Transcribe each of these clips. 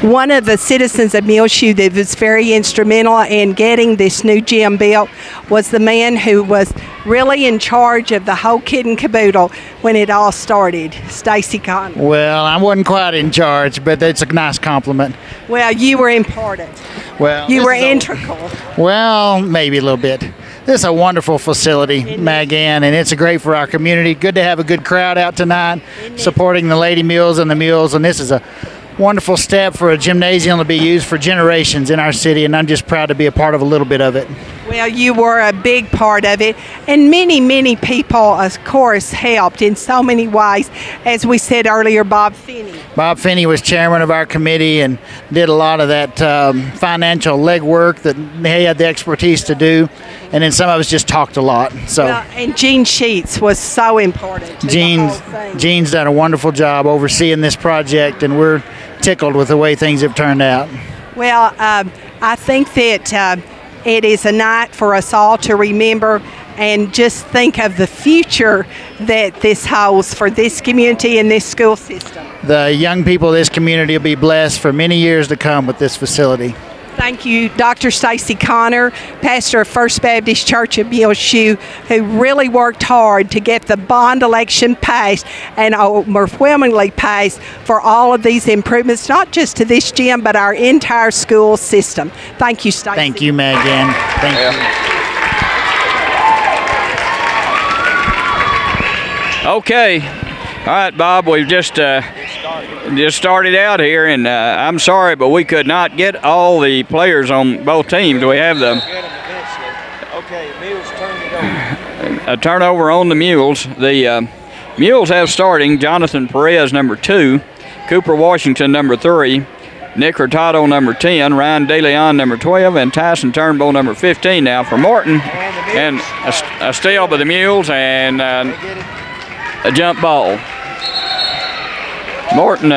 one of the citizens of Muleshoe that was very instrumental in getting this new gym built was the man who was really in charge of the whole kit and caboodle when it all started, Stacy Connor. Well, I wasn't quite in charge, but it's a nice compliment. Well, you were important. Well, you were integral. Well, maybe a little bit. This is a wonderful facility, Magan, and it's great for our community. Good to have a good crowd out tonight, supporting the Lady Mules and the Mules, and this is a wonderful step for a gymnasium to be used for generations in our city, and I'm just proud to be a part of a little bit of it. Well, you were a big part of it, and many, many people, of course, helped in so many ways. As we said earlier, Bob Finney. Bob Finney was chairman of our committee and did a lot of that financial legwork that he had the expertise to do, and then some of us just talked a lot. So, well, and Gene Sheets was so important to the whole thing. Gene's done a wonderful job overseeing this project, and we're tickled with the way things have turned out. Well, I think that it is a night for us all to remember and just think of the future that this holds for this community and this school system. The young people of this community will be blessed for many years to come with this facility. Thank you, Dr. Stacy Connor, pastor of First Baptist Church of Muleshoe, who really worked hard to get the bond election passed and overwhelmingly passed for all of these improvements, not just to this gym, but our entire school system. Thank you, Stacy. Thank you, Megan. Thank you. Okay. All right, Bob, we've just started out here, and I'm sorry, but we could not get all the players on both teams. We have the a turnover on the Mules. The Mules have starting Jonathan Perez, number 2, Cooper Washington, number 3, Nick Hurtado, number 10, Ryan DeLeon, number 12, and Tyson Turnbull, number 15 now for Morton. And a steal by the Mules and a jump ball. Morton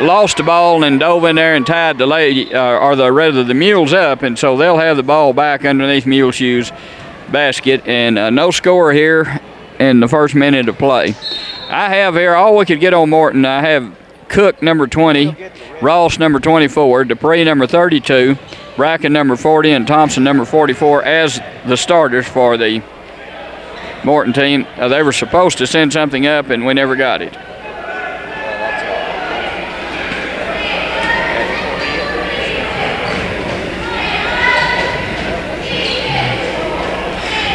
lost the ball and dove in there and tied the Mules up, and so they'll have the ball back underneath Muleshoe's basket, and no score here in the first minute of play. I have here all we could get on Morton. I have Cook, number 20, Ross, number 24, Dupree, number 32, Bracken, number 40, and Thompson, number 44, as the starters for the Morton team. They were supposed to send something up, and we never got it.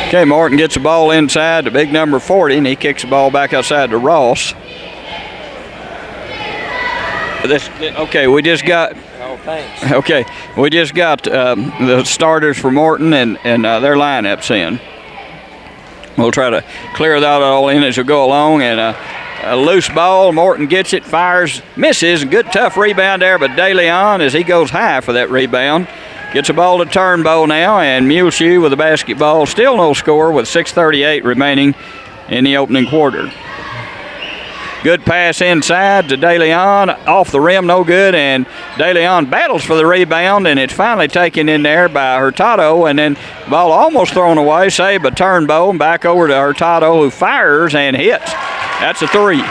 Okay, Morton gets the ball inside to big number 40, and he kicks the ball back outside to Ross. Okay, we just got. Oh, thanks. Okay, we just got the starters for Morton and their lineups in. We'll try to clear that all in as we go along, and a loose ball. Morton gets it, fires, misses. Good tough rebound there, but DeLeon, as he goes high for that rebound, gets a ball to Turnbow now, and Muleshoe with the basketball. Still no score with 6:38 remaining in the opening quarter. Good pass inside to DeLeon, off the rim, no good, and DeLeon battles for the rebound, and it's finally taken in there by Hurtado, and then the ball almost thrown away, saved by Turnbow, and back over to Hurtado, who fires and hits. That's a 3.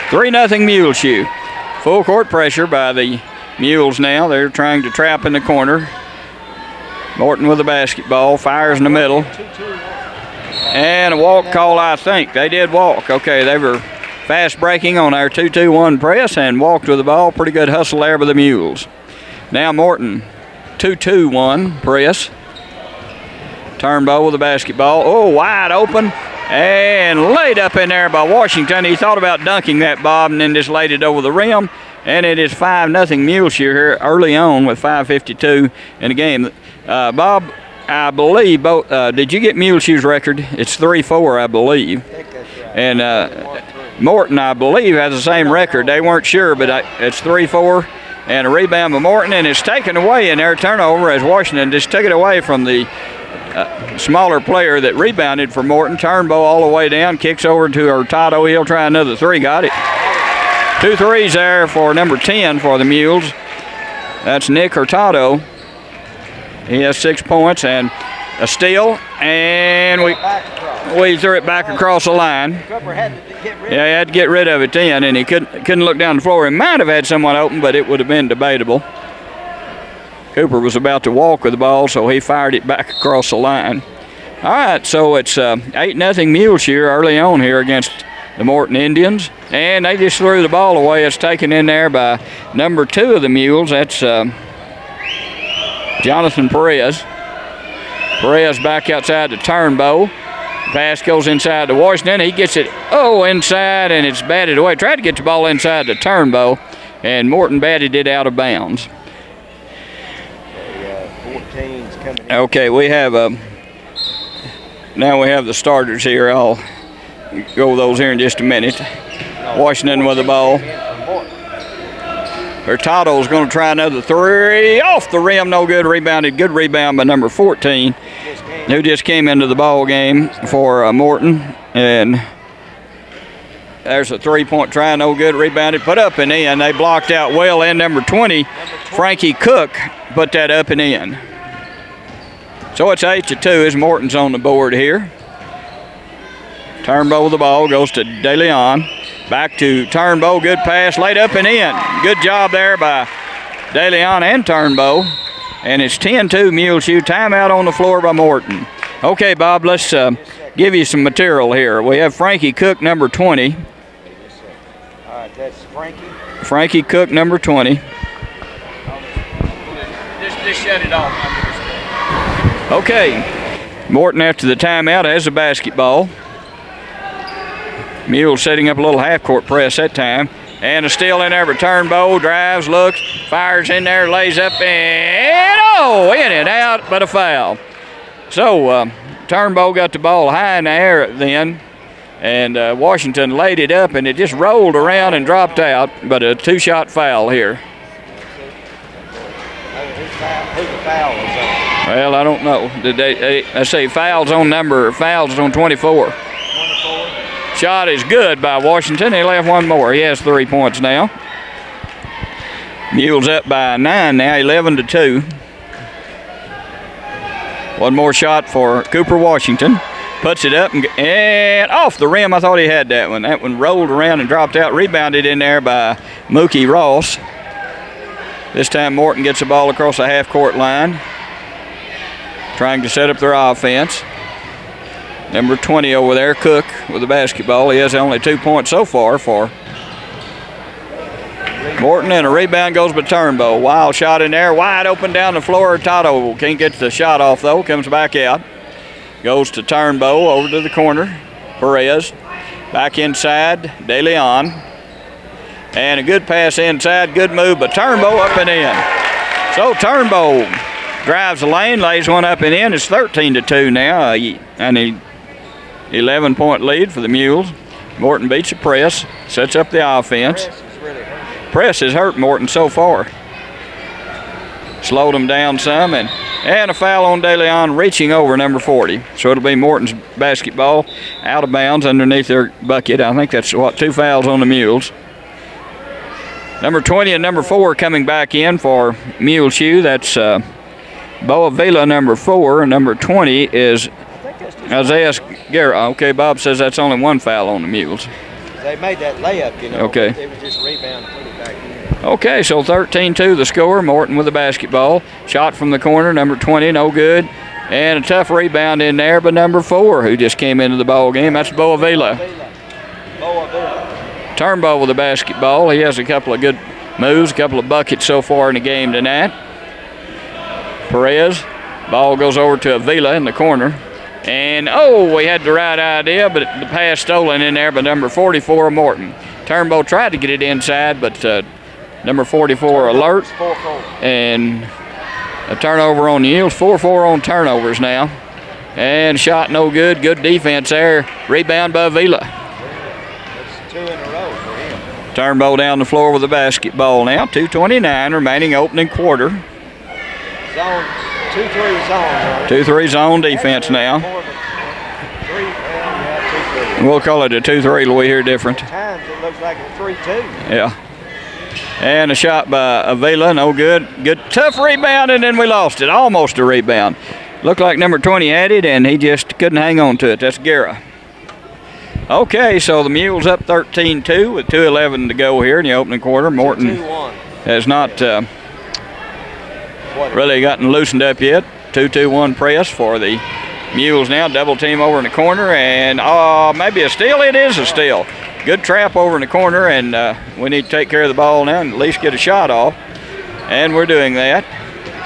3-0 Muleshoe. Full court pressure by the Mules now. They're trying to trap in the corner. Morton with the basketball, fires in the middle. And a walk call, I think. They did walk. Okay, they were fast breaking on our 2-2-1 press and walked with the ball. Pretty good hustle there by the Mules. Now Morton, 2-2-1 press. Turnbow with the basketball. Oh, wide open. And laid up in there by Washington. He thought about dunking that, Bob, and then just laid it over the rim. And it is 5-0 Muleshoe here early on with 5:52 in the game. Bob, I believe both. Did you get Muleshoe's record? It's 3-4, I believe. And Morton, I believe, has the same record. They weren't sure, but it's 3-4. And a rebound by Morton, and it's taken away in their turnover as Washington just took it away from the smaller player that rebounded for Morton. Turnbow all the way down, kicks over to Hurtado. He'll try another 3. Got it. 2 threes there for number 10 for the Mules. That's Nick Hurtado. He has 6 points, and A steal, and we threw it back across the line. Yeah, he had to get rid of it then, and he couldn't look down the floor. He might have had someone open, but it would have been debatable. Cooper was about to walk with the ball, so he fired it back across the line. All right, so it's 8-0 Muleshoe early on here against the Morton Indians, and they just threw the ball away. It's taken in there by number 2 of the Mules. That's Jonathan Perez. Perez back outside the turnbow. Pass goes inside to Washington. He gets it inside, and it's batted away. Tried to get the ball inside the turnbow, and Morton batted it out of bounds. Okay, we have now we have the starters here. I'll go with those here in just a minute. Washington with the ball. Hurtado's going to try another 3 off the rim, no good. Rebounded, good rebound by number 14, who just came into the ball game for Morton. And there's a 3-point try, no good. Rebounded, put up and in. They blocked out well in. Number 20, Frankie Cook, put that up and in. So it's 8-2 as Morton's on the board here. Turnbow with the ball goes to DeLeon. Back to Turnbow, good pass, laid up and in. Good job there by DeLeon and Turnbow. And it's 10-2 Muleshoe. Timeout on the floor by Morton. Okay, Bob, let's give you some material here. We have Frankie Cook, number 20. All right, that's Frankie. Frankie Cook, number 20. Just shut it off. Okay, Morton after the timeout has the basketball. Mules setting up a little half-court press that time. And a steal in there for Turnbow. Drives, looks, fires in there, lays up, and in and out, but a foul. So Turnbow got the ball high in the air then, and Washington laid it up, and it just rolled around and dropped out, but a 2-shot foul here. Who the foul was on? Well, I don't know. Did they say fouls on 24. Shot is good by Washington. He left one more. He has 3 points now. Mules up by 9 now, 11-2. One more shot for Cooper Washington. Puts it up and off the rim. I thought he had that one. That one rolled around and dropped out. Rebounded in there by Mookie Ross. This time Morton gets the ball across the half-court line, trying to set up their offense. Number 20 over there, Cook, with the basketball. He has only 2 points so far for Morton, and a rebound goes by Turnbow. Wild shot in there, wide open down the floor. Toto can't get the shot off, though. Comes back out. Goes to Turnbow, over to the corner. Perez, back inside, DeLeon. And a good pass inside, good move, but Turnbow up and in. So Turnbow drives the lane, lays one up and in. It's 13-2 now, and an 11-point lead for the Mules. Morton beats the press, sets up the offense. Press has hurt Morton so far. Slowed them down some, and a foul on DeLeon reaching over number 40. So it'll be Morton's basketball out of bounds underneath their bucket. I think that's, 2 fouls on the Mules. Number 20 and number 4 coming back in for Muleshoe. That's Boavila, number 4, and number 20 is Isaiah Garrett. Okay, Bob says that's only 1 foul on the Mules. They made that layup, you know. Okay. It was just a rebound and put it back in. Okay, so 13-2 the score. Morton with the basketball. Shot from the corner, number 20, no good. And a tough rebound in there by number 4, who just came into the ball game. That's Boavila. Turnbow with the basketball. He has a couple of good moves, a couple of buckets so far in the game tonight. Perez, ball goes over to Avila in the corner. And, we had the right idea, but the pass stolen in there by number 44, Morton. Turnbow tried to get it inside, but number 44 alert. And a turnover on the Mules. 4-4 on turnovers now. And shot no good. Good defense there. Rebound by Avila. That's 2 in a row for him. Turnbow down the floor with the basketball now. 2:29 remaining opening quarter. Zone, 2-3 zone. 2-3 zone defense now. We'll call it a 2-3 till we hear different. Times it looks like a 3-2. Yeah. And a shot by Avila, no good. Good, tough rebound, and then we lost it. Almost a rebound. Looked like number 20 had it, and he just couldn't hang on to it. That's Guerra. Okay, so the Mules up 13-2 with 2:11 to go here in the opening quarter. Morton has not really gotten loosened up yet. 2-2-1 press for the Mules now. Double team over in the corner, and maybe a steal. It is a steal. Good trap over in the corner, and we need to take care of the ball now and at least get a shot off. And we're doing that.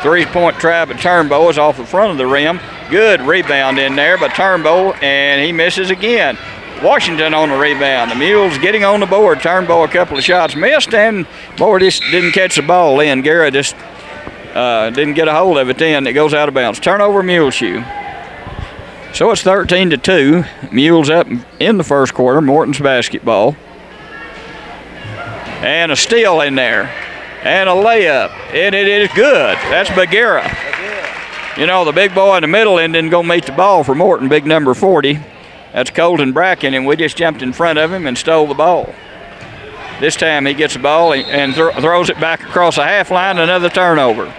3-point try by Turnbow is off the front of the rim. Good rebound in there by Turnbow, and he misses again. Washington on the rebound. The Mules getting on the board. Turnbow a couple of shots missed, and boy, just didn't catch the ball in. Guerra just didn't get a hold of it then. It goes out of bounds. Turnover Muleshoe. So it's 13-2. Mules up in the first quarter. Morton's basketball. And a steal in there. And a layup. And it is good. That's Bagheera. You know, the big boy in the middle end didn't go meet the ball for Morton, big number 40. That's Colton Bracken, and we just jumped in front of him and stole the ball. This time he gets the ball and throws it back across the half line, another turnover.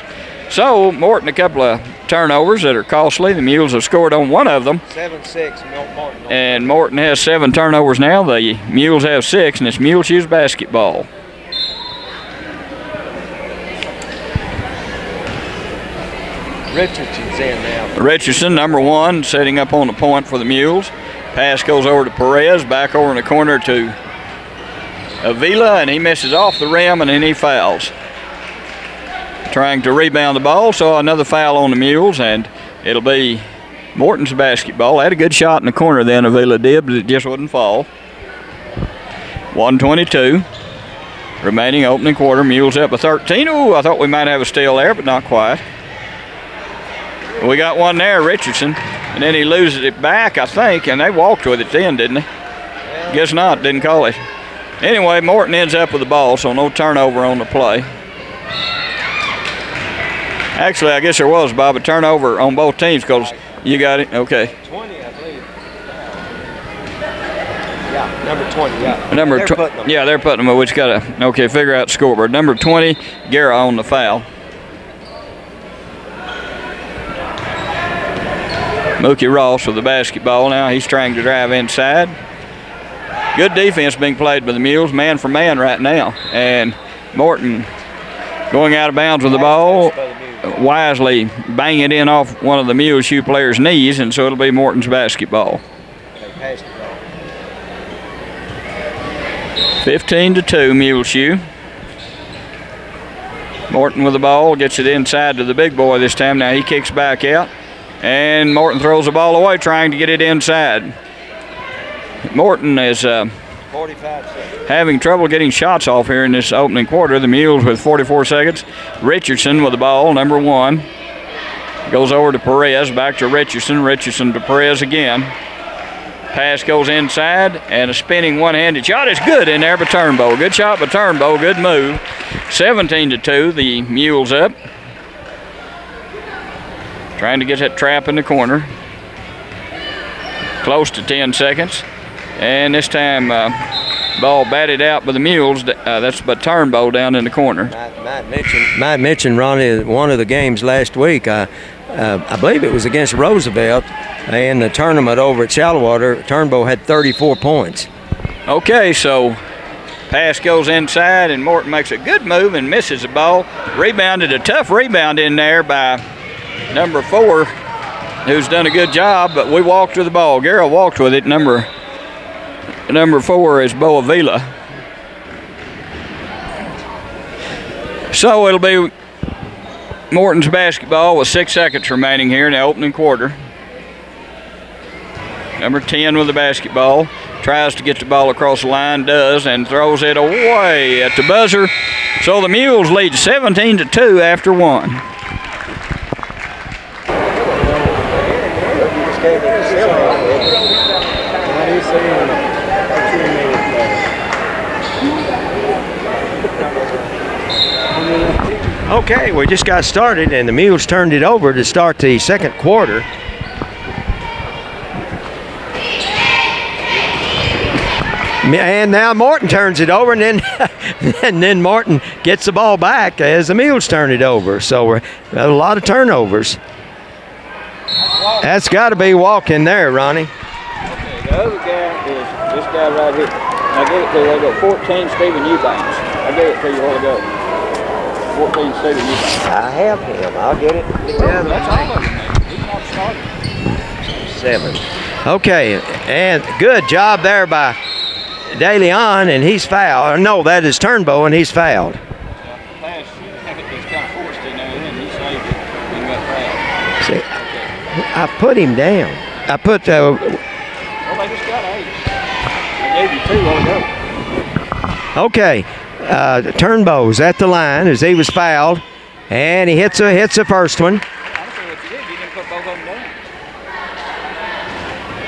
So Morton a couple of turnovers that are costly. The Mules have scored on one of them. 7-6, Morton. And Morton has 7 turnovers now. The Mules have 6, and it's Muleshoe's basketball. Richardson's in now. Richardson, number 1, setting up on the point for the Mules. Pass goes over to Perez, back over in the corner to Avila, and he misses off the rim, and then he fouls. Trying to rebound the ball, so another foul on the Mules, and it'll be Morton's basketball. Had a good shot in the corner then, Avila did, but it just wouldn't fall. 1:22 remaining opening quarter. Mules up by 13. Ooh, I thought we might have a steal there, but not quite. We got one there, Richardson, and then he loses it back, I think, and they walked with it then, didn't they? Guess not, didn't call it. Anyway, Morton ends up with the ball, so no turnover on the play. Actually, I guess there was, Bob, a turnover on both teams because you got it. Okay. 20, I believe. Yeah, number 20, yeah. They're putting them, we just got to, okay, figure out the scoreboard. Number 20, Guerra on the foul. Mookie Ross with the basketball now. He's trying to drive inside. Good defense being played by the Mules, man for man right now. And Morton going out of bounds with the ball, wisely bang it in off one of the Muleshoe players' knees, and so it'll be Morton's basketball. 15-2, Muleshoe. Morton with the ball, gets it inside to the big boy this time. Now he kicks back out. And Morton throws the ball away, trying to get it inside. Morton is having trouble getting shots off here in this opening quarter. The Mules with 44 seconds. Richardson with the ball, number 1. Goes over to Perez, back to Richardson. Richardson to Perez again. Pass goes inside, and a spinning one-handed shot is good in there by Turnbow. Good shot by Turnbow, good move. 17-2, the Mules up. Trying to get that trap in the corner. Close to 10 seconds. And this time, ball batted out by the Mules. That's by Turnbow down in the corner. Matt mentioned, Ronnie, one of the games last week. I believe it was against Roosevelt in the tournament over at Shallowater. Turnbow had 34 points. Okay, so pass goes inside, and Morton makes a good move and misses the ball. Rebounded, a tough rebound in there by number 4, who's done a good job, but we walked with the ball. Guerra walked with it. Number 4 is Bo Avila. So it'll be Morton's basketball with 6 seconds remaining here in the opening quarter. Number 10 with the basketball. Tries to get the ball across the line, does, and throws it away at the buzzer. So the Mules lead 17-2 after 1. Okay, we just got started, and the Mules turned it over to start the second quarter. And now Morton turns it over, and then Morton gets the ball back as the Mules turn it over. So we're a lot of turnovers. That's got to be walking there, Ronnie. Okay, the other guy is this guy right here. I gave it to you. I go 14 Stephen Eubanks. I gave it to you a while ago. 14 Stephen Eubanks. I have him. I'll get it. That's all of them, man. He's not starting. 7. Okay, and good job there by DeLeon, and he's fouled. No, that is Turnbow, and he's fouled. The pass, it's kind of forced in there, and he saved it and got fouled. See, I put him down. I put. Well, they just got 8. I gave you 2 while ago. Okay, Turnbow's at the line as he was fouled, and he hits the first one. I don't care what you did. You didn't put both of them down.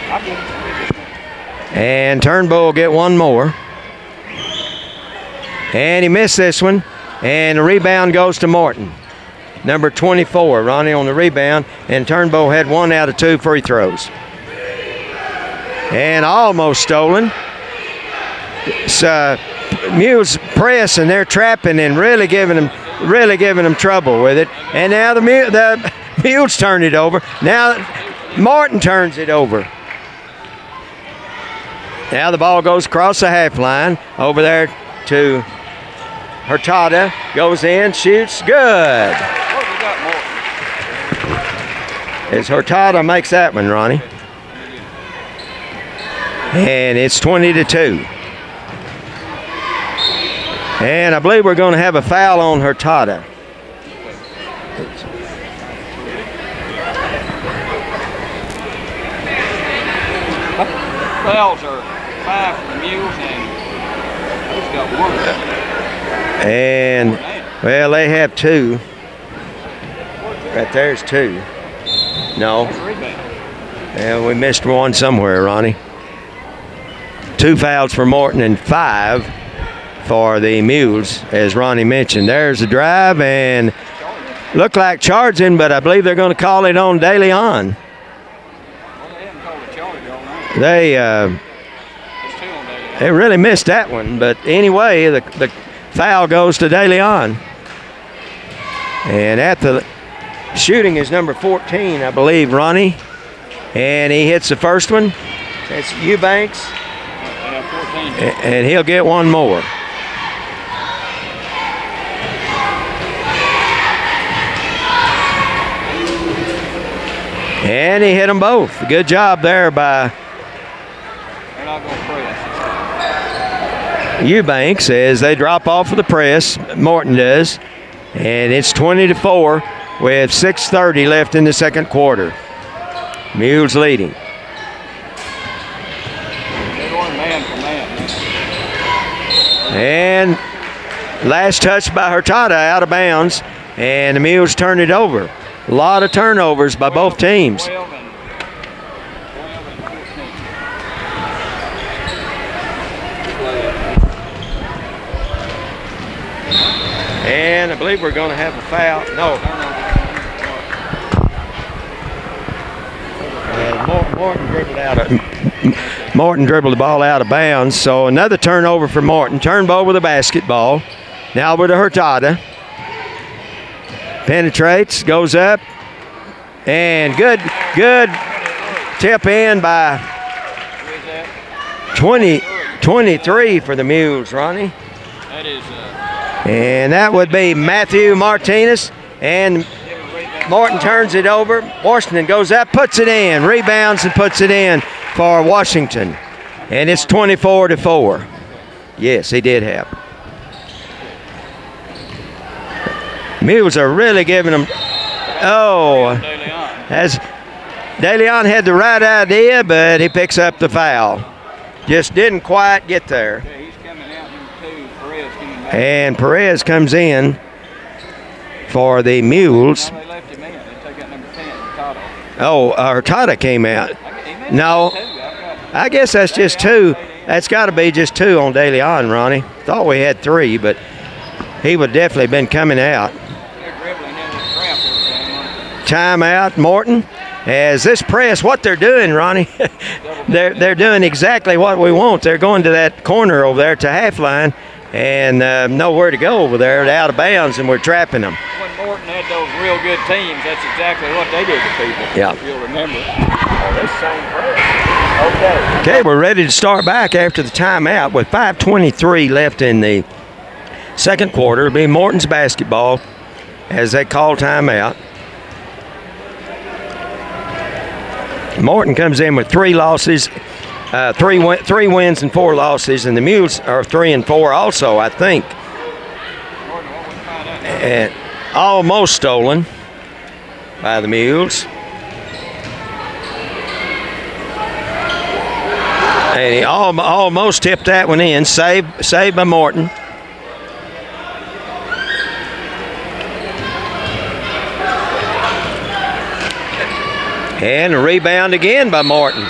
I did. And Turnbow will get one more. And he missed this one. And the rebound goes to Morton. Number 24, Ronnie on the rebound. And Turnbow had 1 out of 2 free throws. And almost stolen. It's, Mules press, and they're trapping and really giving them trouble with it. And now the Mules turn it over. Now Morton turns it over. Now the ball goes across the half line over there to Hurtado. Goes in, shoots, good. As Hurtado makes that one, Ronnie. And it's 20-2. And I believe we're going to have a foul on Hurtado. Fouls are 5 for the Mules, and he's got 1. And, well, they have 2. Right there's 2. No. Yeah, we missed one somewhere, Ronnie. 2 fouls for Morton and 5 for the Mules, as Ronnie mentioned. There's the drive, and looked like charging, but I believe they're going to call it on DeLeon. They really missed that one, but anyway, the foul goes to DeLeon. And at the shooting is number 14, I believe, Ronnie. And he hits the first one. That's Eubanks. And he'll get one more. And he hit them both. Good job there by Eubanks as they drop off of the press. Morton does. And it's 20-4 with 6:30 left in the second quarter. Mules leading. And last touch by Hurtado out of bounds. And the Mules turn it over. A lot of turnovers by both teams. And I believe we're going to have a foul. No. Morton dribbled the ball out of bounds. So another turnover for Morton. Turnbow with a basketball. Now over to Hurtado. Penetrates, goes up. And good tip in by 23 for the Mules, Ronnie. That is and that would be Matthew Martinez. And Morton turns it over. Washington goes up, puts it in, rebounds and puts it in for Washington. And it's 24-4. Yes, he did have. Mules are really giving them. Oh, as DeLeon had the right idea, but he picks up the foul. Just didn't quite get there. And Perez comes in for the Mules. Oh, Hurtado came out. No, I guess that's just 2. That's got to be just 2 on DeLeon, Ronnie. Thought we had 3, but he would definitely have been coming out. Timeout, Morton. As this press, what they're doing, Ronnie, they're doing exactly what we want. They're going to that corner over there to half line and nowhere to go over there. They're out of bounds, and we're trapping them. When Morton had those real good teams, that's exactly what they did to people. Yeah. If you'll remember. Okay, we're ready to start back after the timeout with 5:23 left in the second quarter. It'll be Morton's basketball as they call timeout. Morton comes in with 3 losses, 3 wins and 4 losses, and the Mules are 3 and 4 also, I think. And almost stolen by the Mules. And he almost tipped that one in. Saved by Morton. And a rebound again by Morton.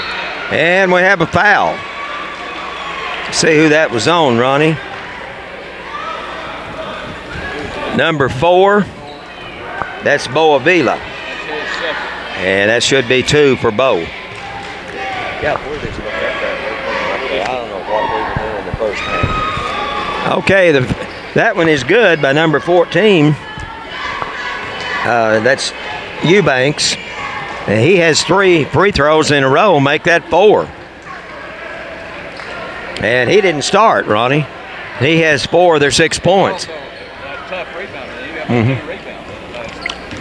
And we have a foul. See who that was on, Ronnie. Number 4. That's Bo Avila. And that should be 2 for Bo. Yeah, where did you look at that? I don't know what we were doing in the first half. Okay, that one is good by number 14. That's Eubanks. And he has 3 free throws in a row, make that 4. And he didn't start, Ronnie. He has 4 of their 6 points.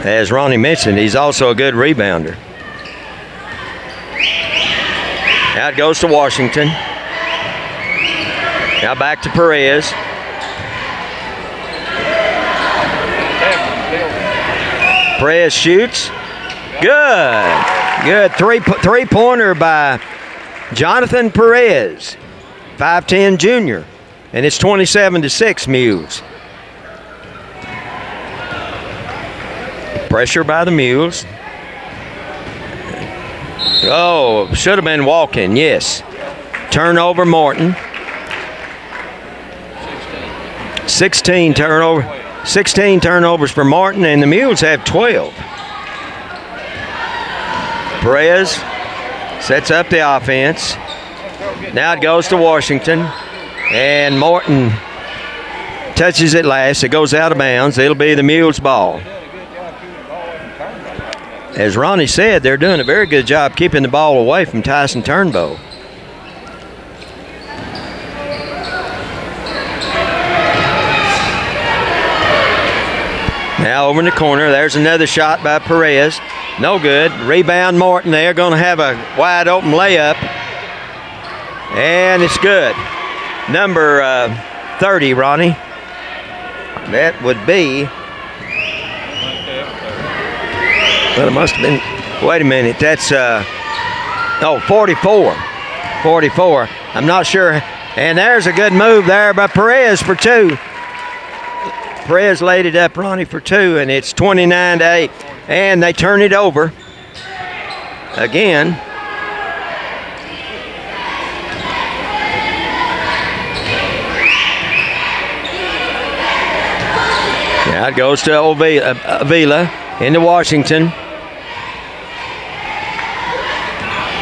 As Ronnie mentioned, he's also a good rebounder. Now it goes to Washington. Now back to Perez. Perez shoots. Good three-pointer by Jonathan Perez, 5'10" junior, and it's 27-6 Mules. Pressure by the Mules. Oh, should have been walking, yes. Turnover Morton. 16 turnovers for Morton, and the Mules have 12. Perez sets up the offense. Now it goes to Washington, and Morton touches it last. It goes out of bounds. It'll be the Mules' ball. As Ronnie said, they're doing a very good job keeping the ball away from Tyson Turnbow. Now over in the corner, there's another shot by Perez. No good. Rebound Morton. They're going to have a wide open layup. And it's good. Number 30, Ronnie. That would be. Well, it must have been. Wait a minute. That's 44. 44. I'm not sure. And there's a good move there by Perez for 2. Perez laid it up, Ronnie, for 2, and it's 29-8. And they turn it over again. Now it goes to Avila into Washington.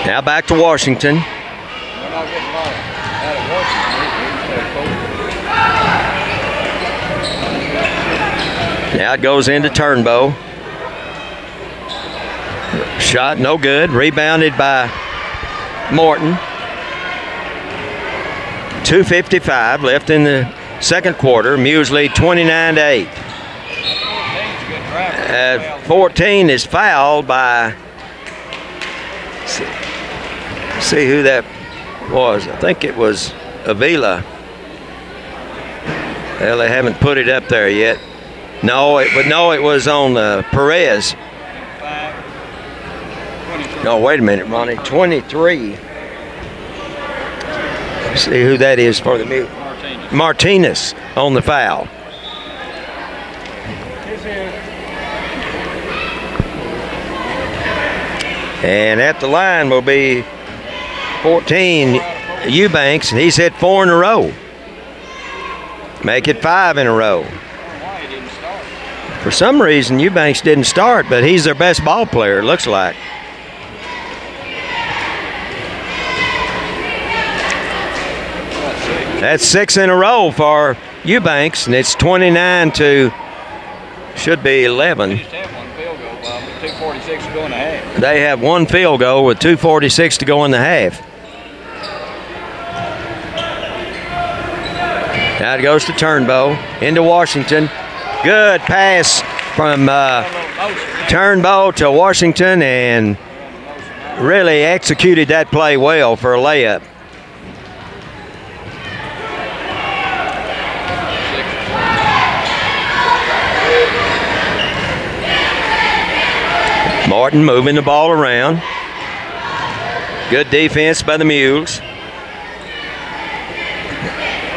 Now back to Washington. Now it goes into Turnbow. Shot no good. Rebounded by Morton. 2:55 left in the second quarter. Mules lead 29-8. 14 is fouled by. See who that was. I think it was Avila. Well, they haven't put it up there yet. No, it was on Perez. No, wait a minute, Ronnie. 23. See who that is for the Mules. Martinez on the foul. And at the line will be 14 Eubanks, and he's hit 4 in a row. Make it 5 in a row. For some reason, Eubanks didn't start, but he's their best ball player, it looks like. That's 6 in a row for Eubanks, and it's 29 to, should be 11. 2:46 to go in the half. They have one field goal with 2:46 to go in the half. Now it goes to Turnbow, into Washington. Good pass from Turnbow to Washington, and really executed that play well for a layup. Morton moving the ball around. Good defense by the Mules.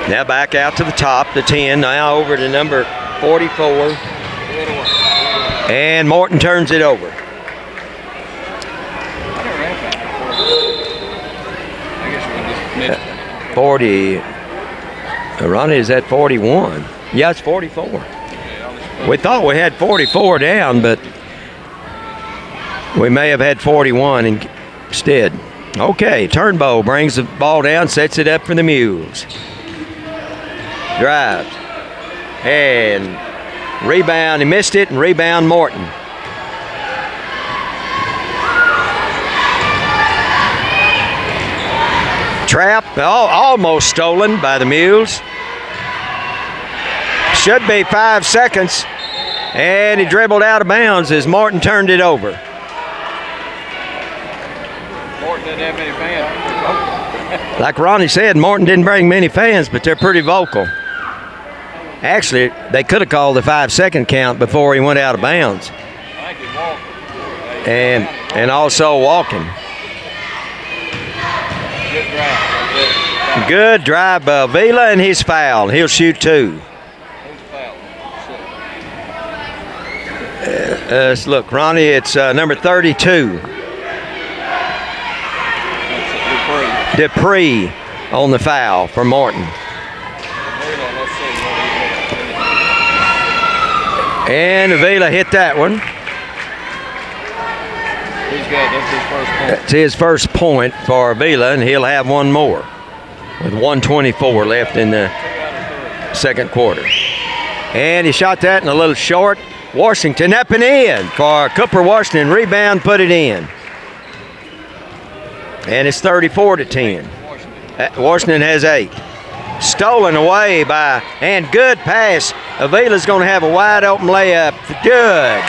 Now back out to the top, the 10, now over to number 44. And Morton turns it over. 40. Ronnie is at 41. Yeah, it's 44. We thought we had 44 down, but we may have had 41 instead. Okay, Turnbow brings the ball down, sets it up for the Mules. Drives. And rebound, he missed it, and rebound Morton. Trap, almost stolen by the Mules. Should be 5 seconds. And he dribbled out of bounds as Morton turned it over. Morton didn't have many fans. Like Ronnie said, Morton didn't bring many fans, but they're pretty vocal. Actually, they could have called the 5-second count before he went out of bounds. I think he walked. And also walking. Good drive. Good drive by Vila, and he's fouled. He'll shoot 2. Who's fouled? Let's look, Ronnie, it's number 32. Dupree on the foul for Morton. And Avila hit that one. He's good. That's his first point. That's his first point for Avila, and he'll have one more with 1:24 left in the second quarter. And he shot that in a little short. Washington up and in for Cooper Washington. Rebound, put it in. And it's 34-10. Washington has 8. Stolen away by, and good pass. Avila's going to have a wide open layup. Good.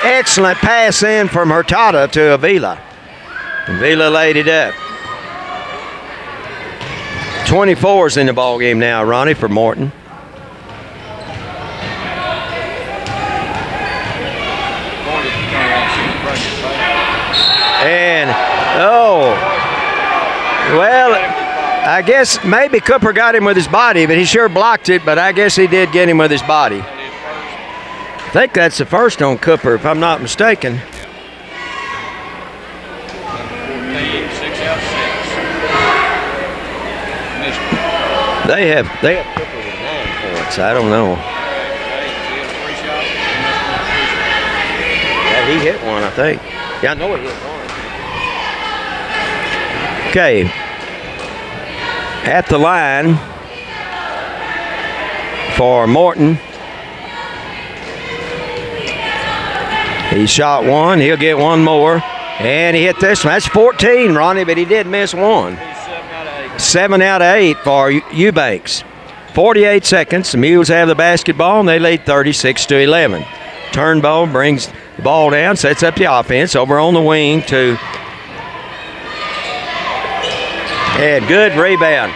Excellent pass in from Hurtado to Avila. Avila laid it up. 24's in the ball game now, Ronnie, for Morton. And, well, I guess maybe Cooper got him with his body, but he sure blocked it, but I guess he did get him with his body. I think that's the first on Cooper, if I'm not mistaken. 6 out of 6. They have Cooper with 9 points. I don't know. Yeah, he hit one, I think. Yeah, I know he hit one. Okay. At the line for Morton. He shot one. He'll get one more. And he hit this one. That's 14, Ronnie, but he did miss one. 7 out of 8 for Eubanks. 48 seconds. The Mules have the basketball, and they lead 36-11. Turnbow brings the ball down, sets up the offense over on the wing to. And good rebound.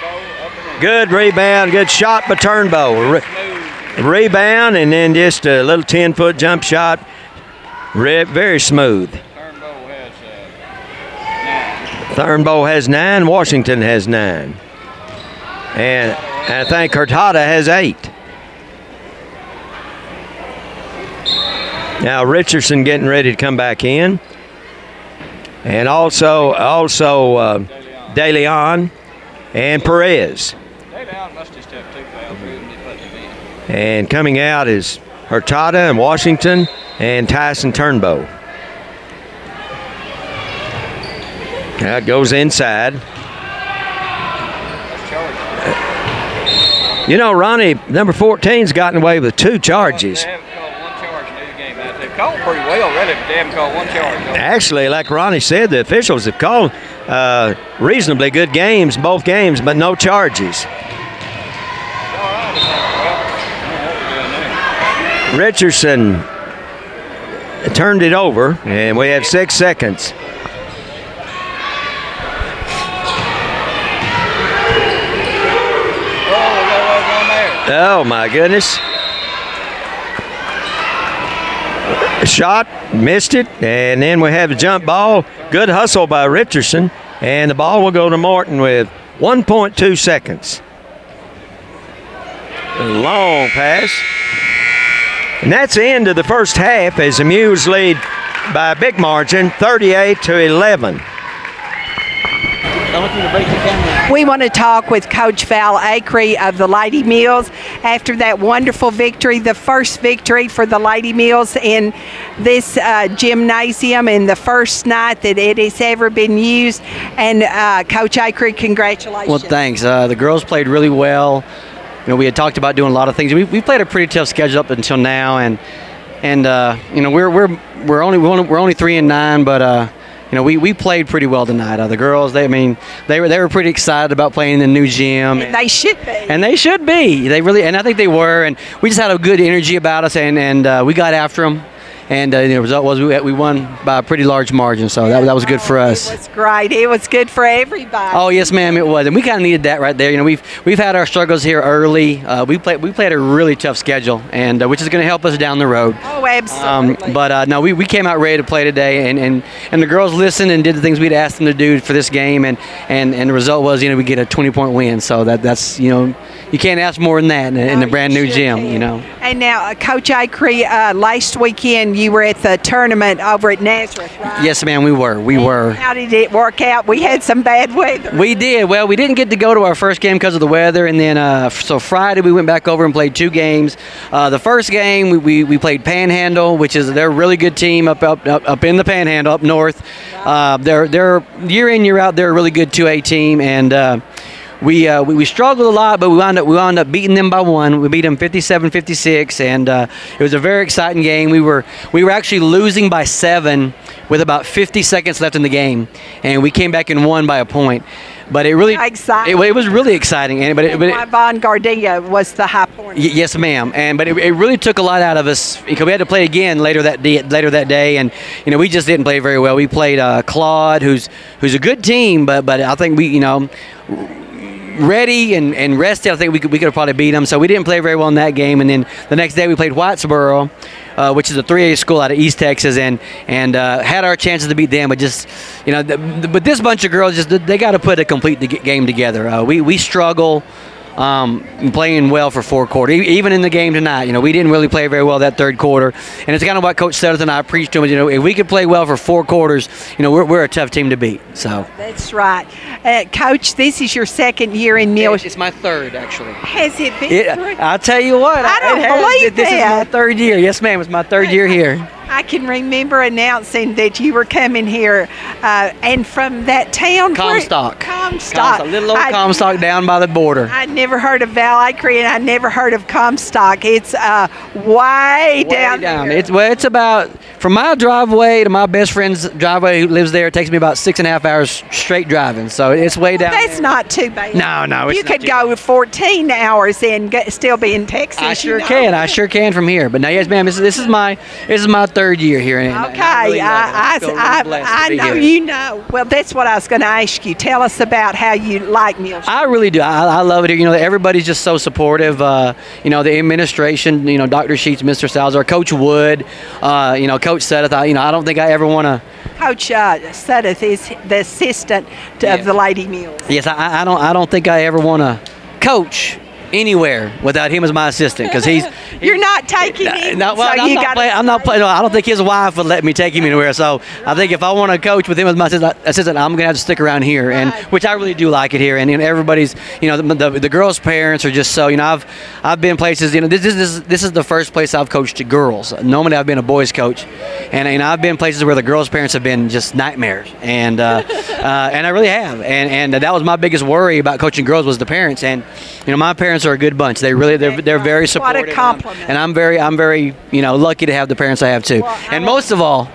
Good rebound. Good shot by Turnbow. Rebound, and then just a little 10-foot jump shot. Very smooth. Turnbow has 9. Washington has 9. And I think Hurtado has 8. Now Richardson getting ready to come back in. And also De Leon and Perez. And coming out is Hurtado and Washington and Tyson Turnbow. Now it goes inside. You know, Ronnie, number 14's gotten away with 2 charges. called pretty well, really, but they haven't called one charge. Actually, like Ronnie said, the officials have called reasonably good games, both games, but no charges. Richardson turned it over, and we have 6 seconds. Oh, my goodness. Shot, missed it, and then we have a jump ball. Good hustle by Richardson, and the ball will go to Morton with 1.2 seconds. A long pass. And that's the end of the first half as the Mules lead by a big margin, 38-11. We want to talk with Coach Val Acree of the Lady Mules after that wonderful victory, the first victory for the Lady Mules in this gymnasium and the first night that it has ever been used. And Coach Acree, congratulations. Well, thanks. The girls played really well. You know, we had talked about doing a lot of things. We played a pretty tough schedule up until now, and you know, we're only 3-9, but you know, we played pretty well tonight. The girls, they were pretty excited about playing in the new gym. And they should be. And they should be. They really, and I think they were. And we just had a good energy about us, and we got after them. And the result was we won by a pretty large margin, so that was good for us. It was great. It was good for everybody. Oh yes, ma'am, it was, and we kind of needed that right there. You know, we've had our struggles here early. We played a really tough schedule, and which is going to help us down the road. Oh, absolutely. But no, we came out ready to play today, and the girls listened and did the things we'd asked them to do for this game, and the result was, you know, we get a 20-point win. So that's, you know, you can't ask more than that in a brand new gym, you know. And now, Coach Acree, last weekend you were at the tournament over at Nazareth, right? Yes, ma'am, we were. How did it work out? We had some bad weather. We did. Well, we didn't get to go to our first game because of the weather, and then so Friday we went back over and played 2 games. The first game we played Panhandle, which is they're a really good team up in the Panhandle up north. They're year in year out they're a really good 2A team, and we struggled a lot, but we wound up beating them by 1. We beat them 57-56, and it was a very exciting game. We were actually losing by 7 with about 50 seconds left in the game, and we came back and won by a point. But it really exciting. It was really exciting, and Von Gardenia was the high point. Yes, ma'am. But it really took a lot out of us because we had to play again later that day, and you know, we just didn't play very well. We played Claude, who's a good team, but I think we, you know, ready and rested, I think we could have probably beat them. So we didn't play very well in that game. And then the next day we played Whitesboro, which is a 3A school out of East Texas, and had our chances to beat them. But just, you know, but this bunch of girls, they got to put a complete game together. We struggle playing well for 4 quarters. Even in the game tonight, you know, we didn't really play very well that 3rd quarter. And it's kind of what Coach Sutherland and I preached to him. You know, if we could play well for 4 quarters, you know, we're a tough team to beat. So that's right. Coach, this is your 2nd year in Muleshoe. It's my 3rd, actually. Has it been? I'll tell you what. I don't believe this is my 3rd year. Yes, ma'am. It's my 3rd year here. I can remember announcing that you were coming here, and from that town. Comstock. Comstock. A little old Comstock down by the border. I never heard of Val Acree, and I never heard of Comstock. It's way down there. It's about, from my driveway to my best friend's driveway who lives there, it takes me about 6.5 hours straight driving. So it's way down there. That's not too bad. No, you could go 14 hours and still be in Texas. I sure can. I sure can from here. But no, yes, ma'am. This is my 3rd year here. Okay, I know you know. Well, that's what I was going to ask you. Tell us about how you like Muleshoe. I really do. I love it here. You know, everybody's just so supportive. You know, the administration. You know, Dr. Sheets, Mr. Salazar, Coach Wood. You know, Coach Sudeth. I don't think I ever want to. Coach Sudeth is the assistant of the Lady Mules. Yes, I don't think I ever want to coach anywhere without him as my assistant, because he's you're not taking him. No, well, I'm not playing. No, I don't think his wife would let me take him anywhere. So I think if I want to coach with him as my assistant, I'm gonna have to stick around here, and which I really do like it here. And everybody's, you know, the girls' parents are just so, you know, I've been places, you know, this is the first place I've coached girls. Normally I've been a boys coach, and I've been places where the girls' parents have been just nightmares, and I really have, and that was my biggest worry about coaching girls was the parents, and you know, my parents parents are a good bunch. They're very supportive. What a compliment. And I'm very lucky to have the parents I have too. Well, and most of all,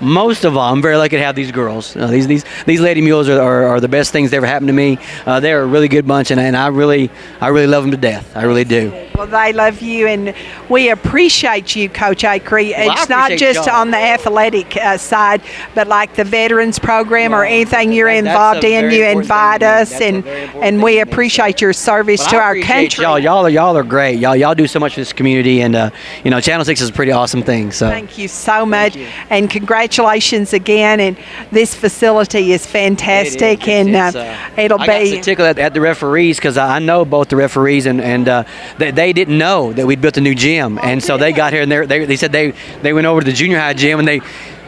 I'm very lucky to have these girls. These Lady Mules are the best things that ever happened to me. They're a really good bunch, and I really love them to death. I really do. Well, they love you, and we appreciate you, Coach Acree. Well, it's not just y'all. on the athletic side, but like the veterans program or anything you're That's involved a in, very you important invite thing to me. us, That's a and very important and thing we to me. appreciate your service to I our appreciate country. Y'all are great. Y'all do so much for this community, and Channel 6 is a pretty awesome thing. So Thank you so much, and congratulations again. And this facility is fantastic, it'll I got be. so tickled at the referees because I know both the referees, and they didn't know that we'd built a new gym, and so they got here and they said they went over to the junior high gym and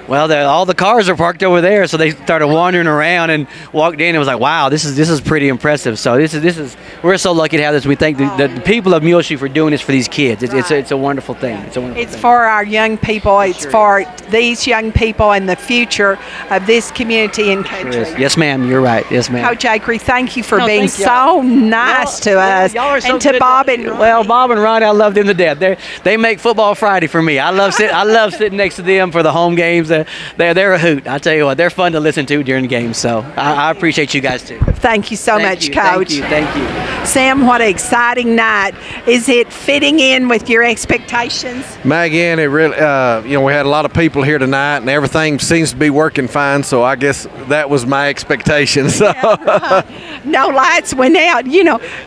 all the cars are parked over there, so they started wandering around and walked in and was like, wow, this is pretty impressive. So this is we're so lucky to have this. We thank the people of Muleshoe for doing this for these kids. It's a wonderful thing. It's for our young people. It's for these young people and the future of this community and country. Sure. Yes, ma'am. You're right. Yes, ma'am. Coach Acree, thank you for No, being thank y'all. so nice to us, Y'all are so and to good. Bob and Ronnie. Well, Bob and Ronnie, I love them to death. They make football Friday for me. I love sitting next to them for the home games. They're a hoot. I tell you what, they're fun to listen to during games. So I appreciate you guys too. Thank you so much, Coach. Thank you. Sam, what an exciting night. Is it fitting in with your expectations? Megan, it really, we had a lot of people here tonight, and everything seems to be working fine. So I guess that was my expectations. So. No lights went out.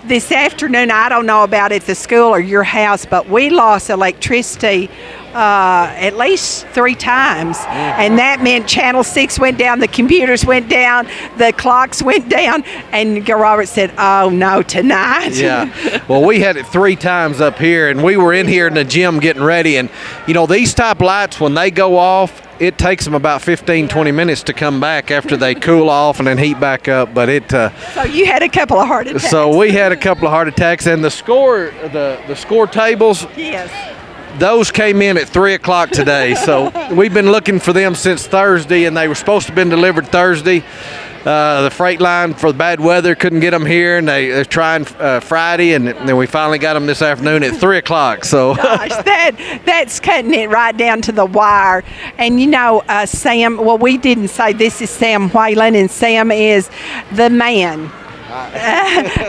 This afternoon, I don't know about at the school or your house, but we lost electricity at least 3 times, and that meant Channel 6 went down, the computers went down, the clocks went down, and Gil Roberts said, oh no, tonight. Yeah, well, we had it 3 times up here, and we were in here in the gym getting ready, and these type lights, when they go off, it takes them about 15-20 minutes to come back after they cool off and then heat back up. But so you had a couple of heart attacks. So we had a couple of heart attacks, and the score tables. Yes. Those came in at 3 o'clock today, so we've been looking for them since Thursday, and they were supposed to have been delivered Thursday. The freight line for the bad weather couldn't get them here, and they're trying Friday, and then we finally got them this afternoon at 3 o'clock. So gosh, that's cutting it right down to the wire. And Sam, well, we didn't say this is Sam Whalin, and Sam is the man.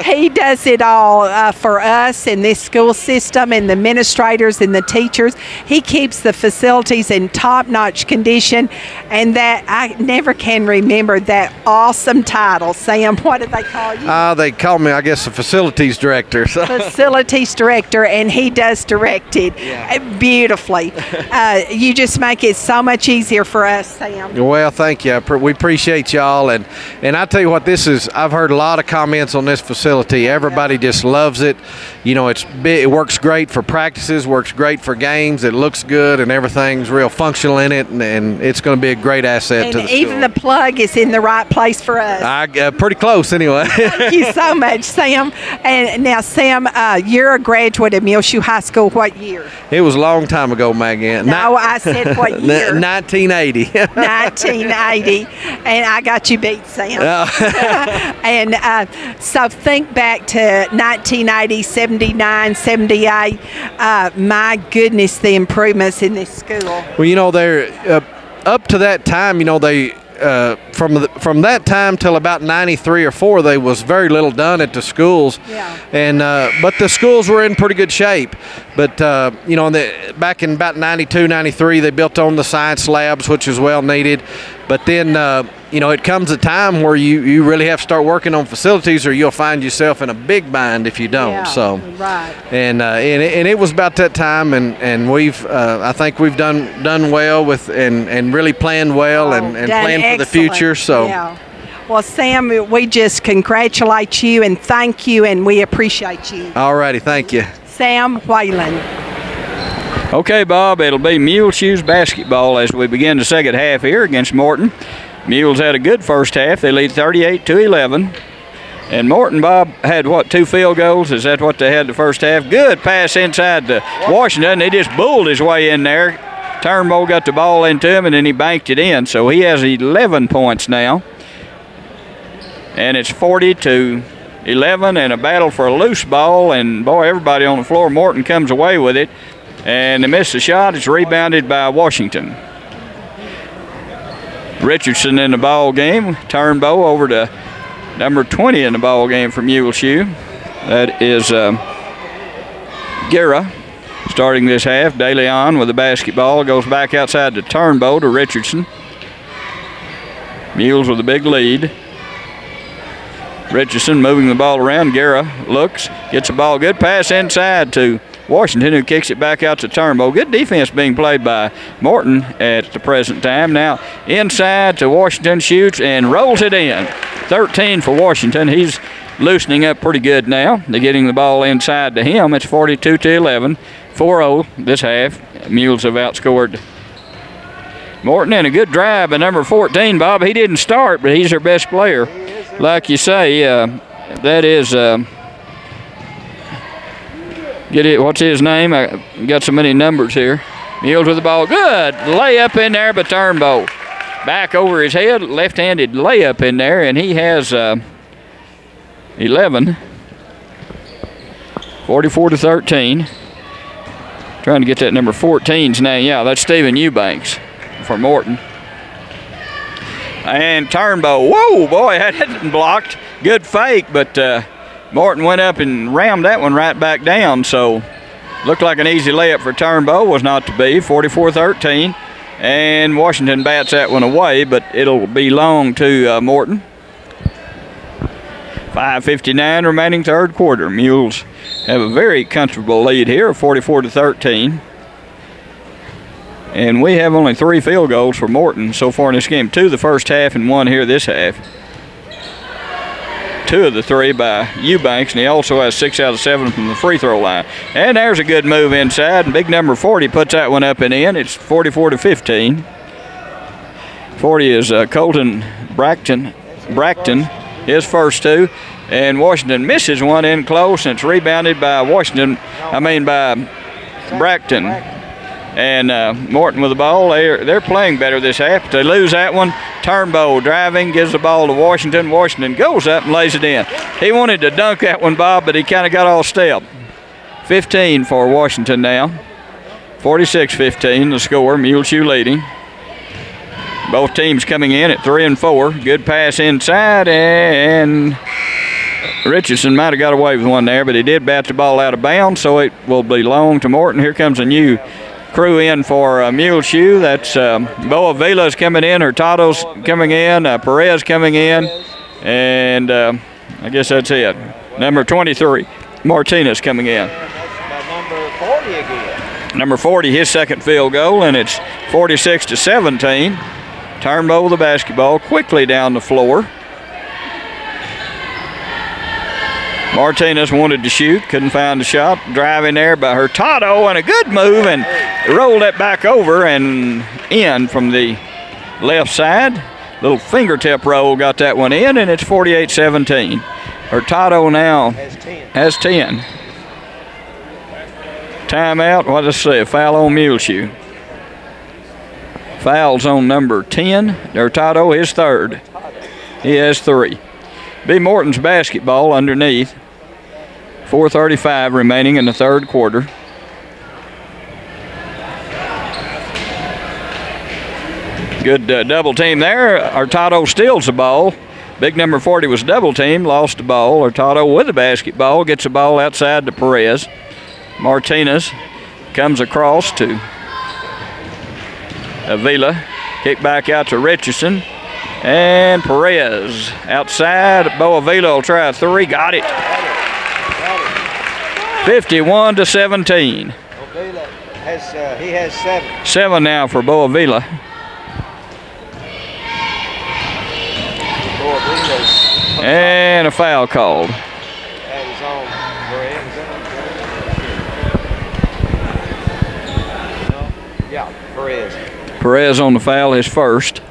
He does it all for us in this school system, and the administrators and the teachers. He keeps the facilities in top-notch condition, and that I never can remember that awesome title. Sam, what did they call you? they call me, I guess, the facilities director. So. Facilities director, and he does direct it beautifully. You just make it so much easier for us, Sam. Well, thank you. We appreciate y'all, and I tell you what, I've heard a lot of comments on this facility. Everybody just loves it. It works great for practices, works great for games. It looks good, and everything's real functional in it, and it's going to be a great asset to the school. Even the plug is in the right place for us. Pretty close, anyway. Thank you so much, Sam. And now, Sam, you're a graduate of Muleshoe High School. What year? It was a long time ago, Megan. No, I said what year? 1980. 1980, and I got you beat, Sam. And so think back to 1980, 79, 78. My goodness, the improvements in this school. Well, they're up to that time. They from that time till about 93 or 4, there was very little done at the schools. Yeah. And but the schools were in pretty good shape. But back in about 92, 93, they built on the science labs, which is well needed. But then it comes a time where you really have to start working on facilities, or you'll find yourself in a big bind if you don't. Yeah, so right. And it was about that time, and I think we've done well with and really planned well and planned for the future. So. Yeah. Well, Sam, we just congratulate you and thank you, and we appreciate you. All righty, thank you. Sam Whalin. Okay, Bob, it'll be Muleshoe's basketball as we begin the second half here against Morton. Mules had a good first half. They lead 38-11. And Morton, Bob, had, 2 field goals? Is that what they had the first half? Good pass inside to Washington. He just bulled his way in there. Turnbull got the ball into him, and then he banked it in. So he has 11 points now. And it's 40-11 11, and a battle for a loose ball, and boy, everybody on the floor. Morton comes away with it, and they miss the shot. It's rebounded by Washington. Richardson in the ball game. Turnbow over to number 20 in the ball game for Muleshoe. That is Guerra starting this half. De Leon with the basketball. Goes back outside to Turnbow to Richardson. Mules with a big lead. Richardson moving the ball around. Guerra looks, gets the ball. Good pass inside to Washington, who kicks it back out to Turnbow. Good defense being played by Morton at the present time. Now inside to Washington, shoots and rolls it in. 13 for Washington. He's loosening up pretty good now. They're getting the ball inside to him. It's 42-11. 4-0 this half. Mules have outscored Morton, and a good drive by number 14, Bob. He didn't start, but he's their best player. Like you say, that is, what's his name? I got so many numbers here. Mules with the ball. Good layup in there by Turnbow. Back over his head, left-handed layup in there, and he has 11. 44-13. Trying to get that number 14's name. Yeah, that's Stephen Eubanks for Morton. And Turnbow, whoa, boy, that hadn't blocked. Good fake, but Morton went up and rammed that one right back down, so looked like an easy layup for Turnbow, was not to be. 44-13, and Washington bats that one away, but it'll be long to Morton. 5:59 remaining third quarter. Mules have a very comfortable lead here of 44-13. And we have only 3 field goals for Morton so far in this game. 2 the first half and 1 here this half. 2 of the 3 by Eubanks, and he also has 6 out of 7 from the free throw line. And there's a good move inside, and big number 40 puts that one up and in. It's 44-15. 40 is Colton Bracton, his first 2. And Washington misses one in close, and it's rebounded by by Bracton. And Morton with the ball. They're playing better this half. They lose that one. Turnbow driving, gives the ball to Washington. Washington goes up and lays it in. He wanted to dunk that one, Bob, but he kind of got all step. 15 for Washington now. 46-15 the score. Muleshoe leading. Both teams coming in at 3 and 4. Good pass inside, and Richardson might have got away with one there, but he did bat the ball out of bounds, so it will be long to Morton. Here comes a new crew in for Muleshoe. That's Bo Avila's coming in, Hurtado's coming in, Perez coming in, and I guess that's it. Number 23, Martinez coming in. Number 40 again. Number 40, his second field goal, and it's 46-17. Turnbow with the basketball quickly down the floor. Martinez wanted to shoot, couldn't find the shot. Driving there by Hurtado, and a good move, and rolled it back over and in from the left side. Little fingertip roll got that one in, and it's 48-17. Hurtado now has 10. Timeout. What does it say? Foul on Muleshoe. Fouls on number 10. Hurtado, his third. He has 3. B. Morton's basketball underneath. 4:35 remaining in the third quarter. Good double team there. Hurtado steals the ball. Big number 40 was double team, lost the ball. Hurtado with the basketball, gets the ball outside to Perez. Martinez comes across to Avila. Kick back out to Richardson. And Perez outside. Bo Avila will try a 3. Got it. 51-17. Avila he has 7. 7 now for Bo Avila. And a foul called. That is on Perez. No? Yeah, Perez. Perez on the foul, his first.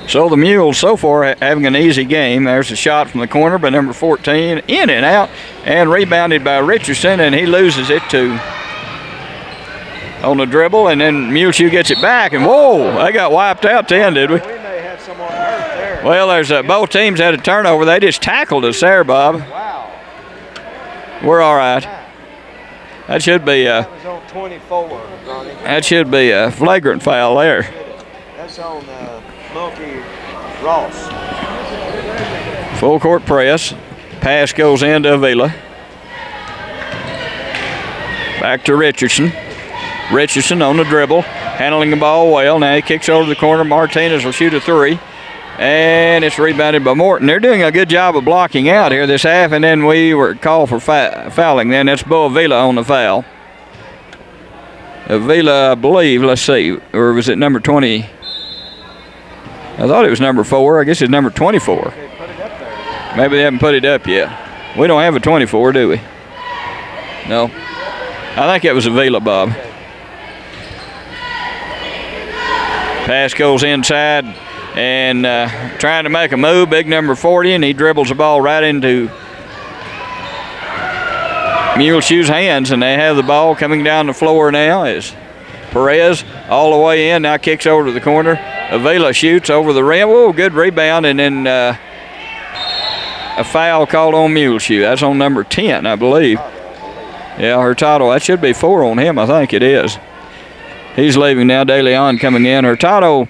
So the Mules so far having an easy game. There's a shot from the corner by number 14, in and out, and rebounded by Richardson, and he loses it on the dribble, and then Muleshoe gets it back, and whoa, they got wiped out then, did we? We may have someone hurt there. Well, there's both teams had a turnover. They just tackled us there, Bob. Wow. We're all right. That should be That was on 24, Ronnie. that should be a flagrant foul there. That's on Mulkey Ross. Full court press. Pass goes into Avila. Back to Richardson. Richardson on the dribble, handling the ball well. Now he kicks over the corner. Martinez will shoot a three. And it's rebounded by Morton. They're doing a good job of blocking out here this half, and then we were called for fouling. Then that's Bo Avila on the foul. Avila, I believe, let's see, or was it number 20? I thought it was number 4. I guess it's number 24. Maybe they haven't put it up yet. We don't have a 24, do we? No. I think it was Avila, Bob. Pass goes inside and trying to make a move, big number 40, and he dribbles the ball right into Muleshoe's hands, and they have the ball coming down the floor now as Perez all the way in, now kicks over to the corner. Avila shoots over the rim. Oh, good rebound, and then a foul called on Muleshoe. That's on number 10, I believe. Yeah, Hurtado, that should be 4 on him, I think it is. He's leaving now, De Leon coming in. Hurtado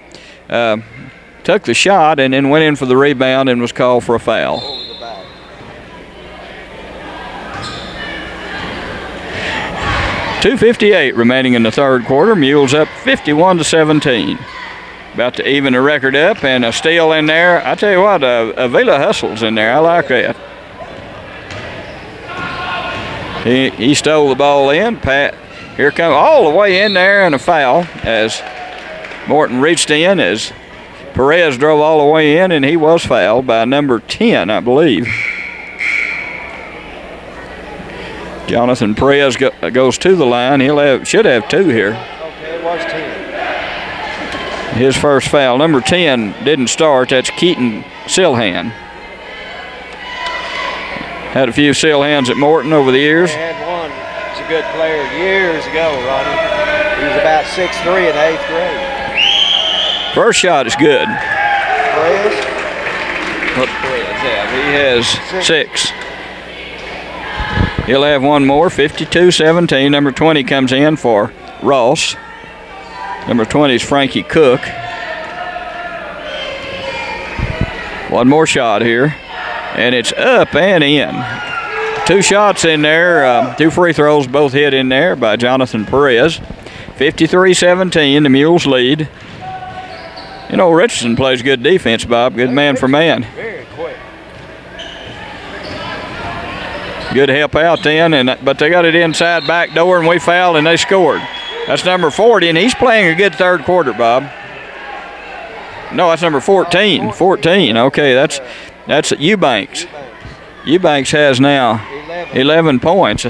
took the shot and then went in for the rebound and was called for a foul. .258 remaining in the third quarter. Mules up 51-17. About to even the record up, and a steal in there. I tell you what, Avila hustles in there. I like that. He stole the ball in. Pat, here comes all the way in there, and a foul as Morton reached in as Perez drove all the way in, and he was fouled by number 10, I believe. Jonathan Perez goes to the line. Should have 2 here. Okay, it was 10. His first foul. Number 10 didn't start. That's Keaton Silhan. Had a few Silhans at Morton over the years. They had one. He's a good player years ago, Ronnie. He was about 6'3" in the 8th grade. First shot is good. Perez? What Perez have? He has 6. He'll have one more, 52-17. Number 20 comes in for Ross. Number 20 is Frankie Cook. One more shot here, and it's up and in. 2 shots in there, 2 free throws, both hit in there by Jonathan Perez. 53-17, the Mules lead. You know, Richardson plays good defense, Bob. Good man for man. Very quick. Good help out then, but they got it inside back door, and we fouled, and they scored. That's number 40, and he's playing a good third quarter, Bob. No, that's number 14. 14. Okay, that's Eubanks. Eubanks has now 11 points.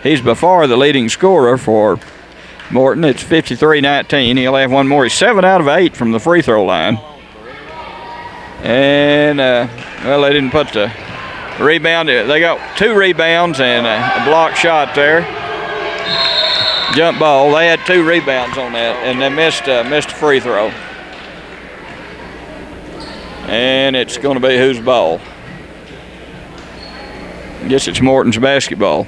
He's by far the leading scorer for Morton. It's 53-19. He'll have one more. He's 7 out of 8 from the free throw line. And, well, they didn't put the rebound. They got 2 rebounds and a block shot there. Jump ball. They had 2 rebounds on that, and they missed a free throw. And it's going to be whose ball? I guess it's Morton's basketball.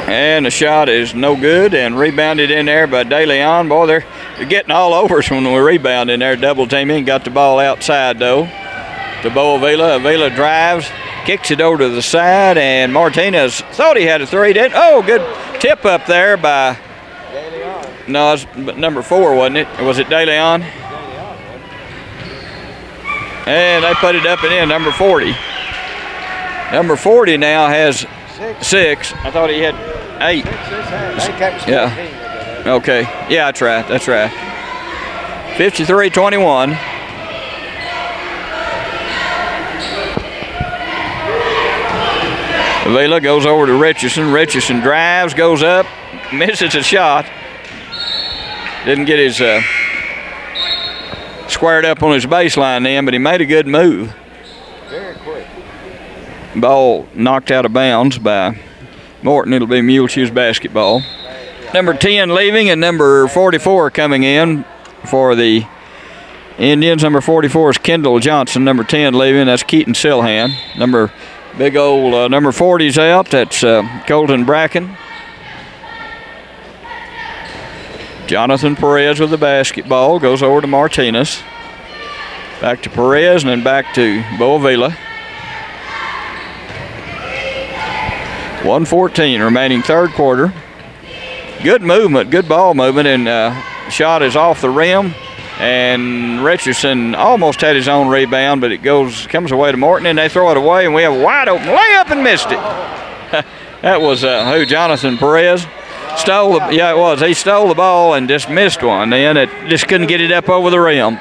And the shot is no good and rebounded in there by De Leon. Boy, they're getting all over us when we rebound in there. Double teaming. Got the ball outside, though, to Bo Avila. Avila drives, kicks it over to the side, and Martinez thought he had a 3. Didn't? Oh, good tip up there by De Leon. No, it's number 4, wasn't it? Or was it De Leon? And they put it up and in, number 40. Number 40 now has 6. I thought he had 8. Yeah. Okay. Yeah, that's right. That's right. 53-21. Avila goes over to Richardson. Richardson drives, goes up, misses a shot. Didn't get his squared up on his baseline then, but he made a good move. Very quick. Ball knocked out of bounds by Morton, it'll be Muleshoe's basketball. Number 10 leaving and number 44 coming in for the Indians. Number 44 is Kendall Johnson. Number 10 leaving, that's Keaton Silhan. Number 40's out, that's Colton Bracken. Jonathan Perez with the basketball, goes over to Martinez. Back to Perez and then back to Boavila. 1:14 remaining third quarter. Good movement, good ball movement, and shot is off the rim. And Richardson almost had his own rebound, but it comes away to Morton, and they throw it away, and we have a wide open layup and missed it. That was Jonathan Perez. It was. He stole the ball and just missed one. Then it just couldn't get it up over the rim.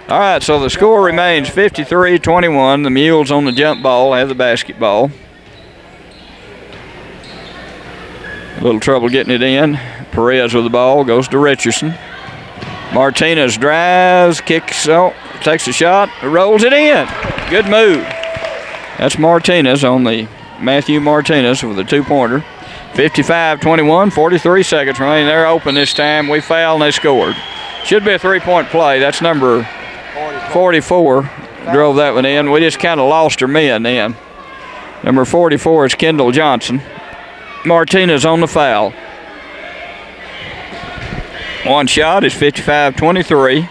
All right, so the score remains 53-21. The Mules on the jump ball have the basketball. A little trouble getting it in. Perez with the ball, goes to Richardson. Martinez drives, kicks, takes a shot, rolls it in. Good move. That's Martinez on the Matthew Martinez with a two-pointer. 55-21, 43 seconds remaining. They're open this time. We fouled and they scored. Should be a three-point play. That's number 44 drove that one in. We just kind of lost our men then. Number 44 is Kendall Johnson. Martinez on the foul. One shot is 55-23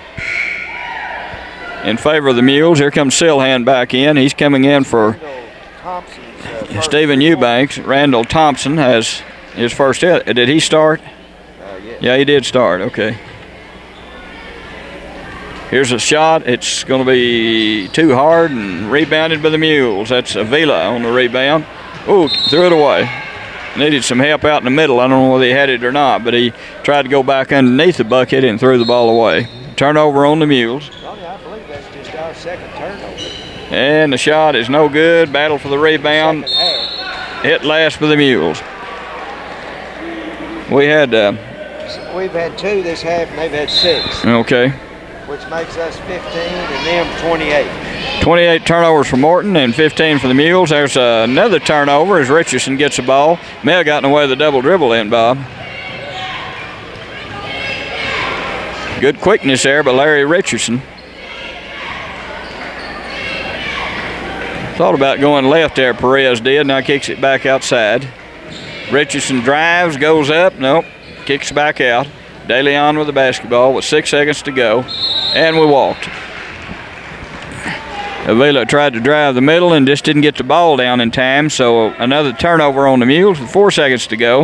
in favor of the Mules. Here comes Silhan back in. He's coming in for Stephen Eubanks. Randall Thompson has his first hit. Did he start? Yeah, he did start. Okay. Here's a shot. It's going to be too hard and rebounded by the Mules. That's Avila on the rebound. Ooh, threw it away. Needed some help out in the middle. I don't know whether he had it or not, but he tried to go back underneath the bucket and threw the ball away. Turnover on the Mules. I believe that's just our second turnover. And the shot is no good. Battle for the rebound. Hit last for the Mules. We've had 2 this half, and they've had 6. Okay. Which makes us 15 and them 28. 28 turnovers for Morton and 15 for the Mules. There's another turnover as Richardson gets the ball. May have gotten away with the double dribble in, Bob. Good quickness there by Larry Richardson. Thought about going left there, Perez did. Now kicks it back outside. Richardson drives, goes up. Nope, kicks back out. DeLeon with the basketball with 6 seconds to go. And we walked. Avila tried to drive the middle and just didn't get the ball down in time, so another turnover on the Mules with 4 seconds to go.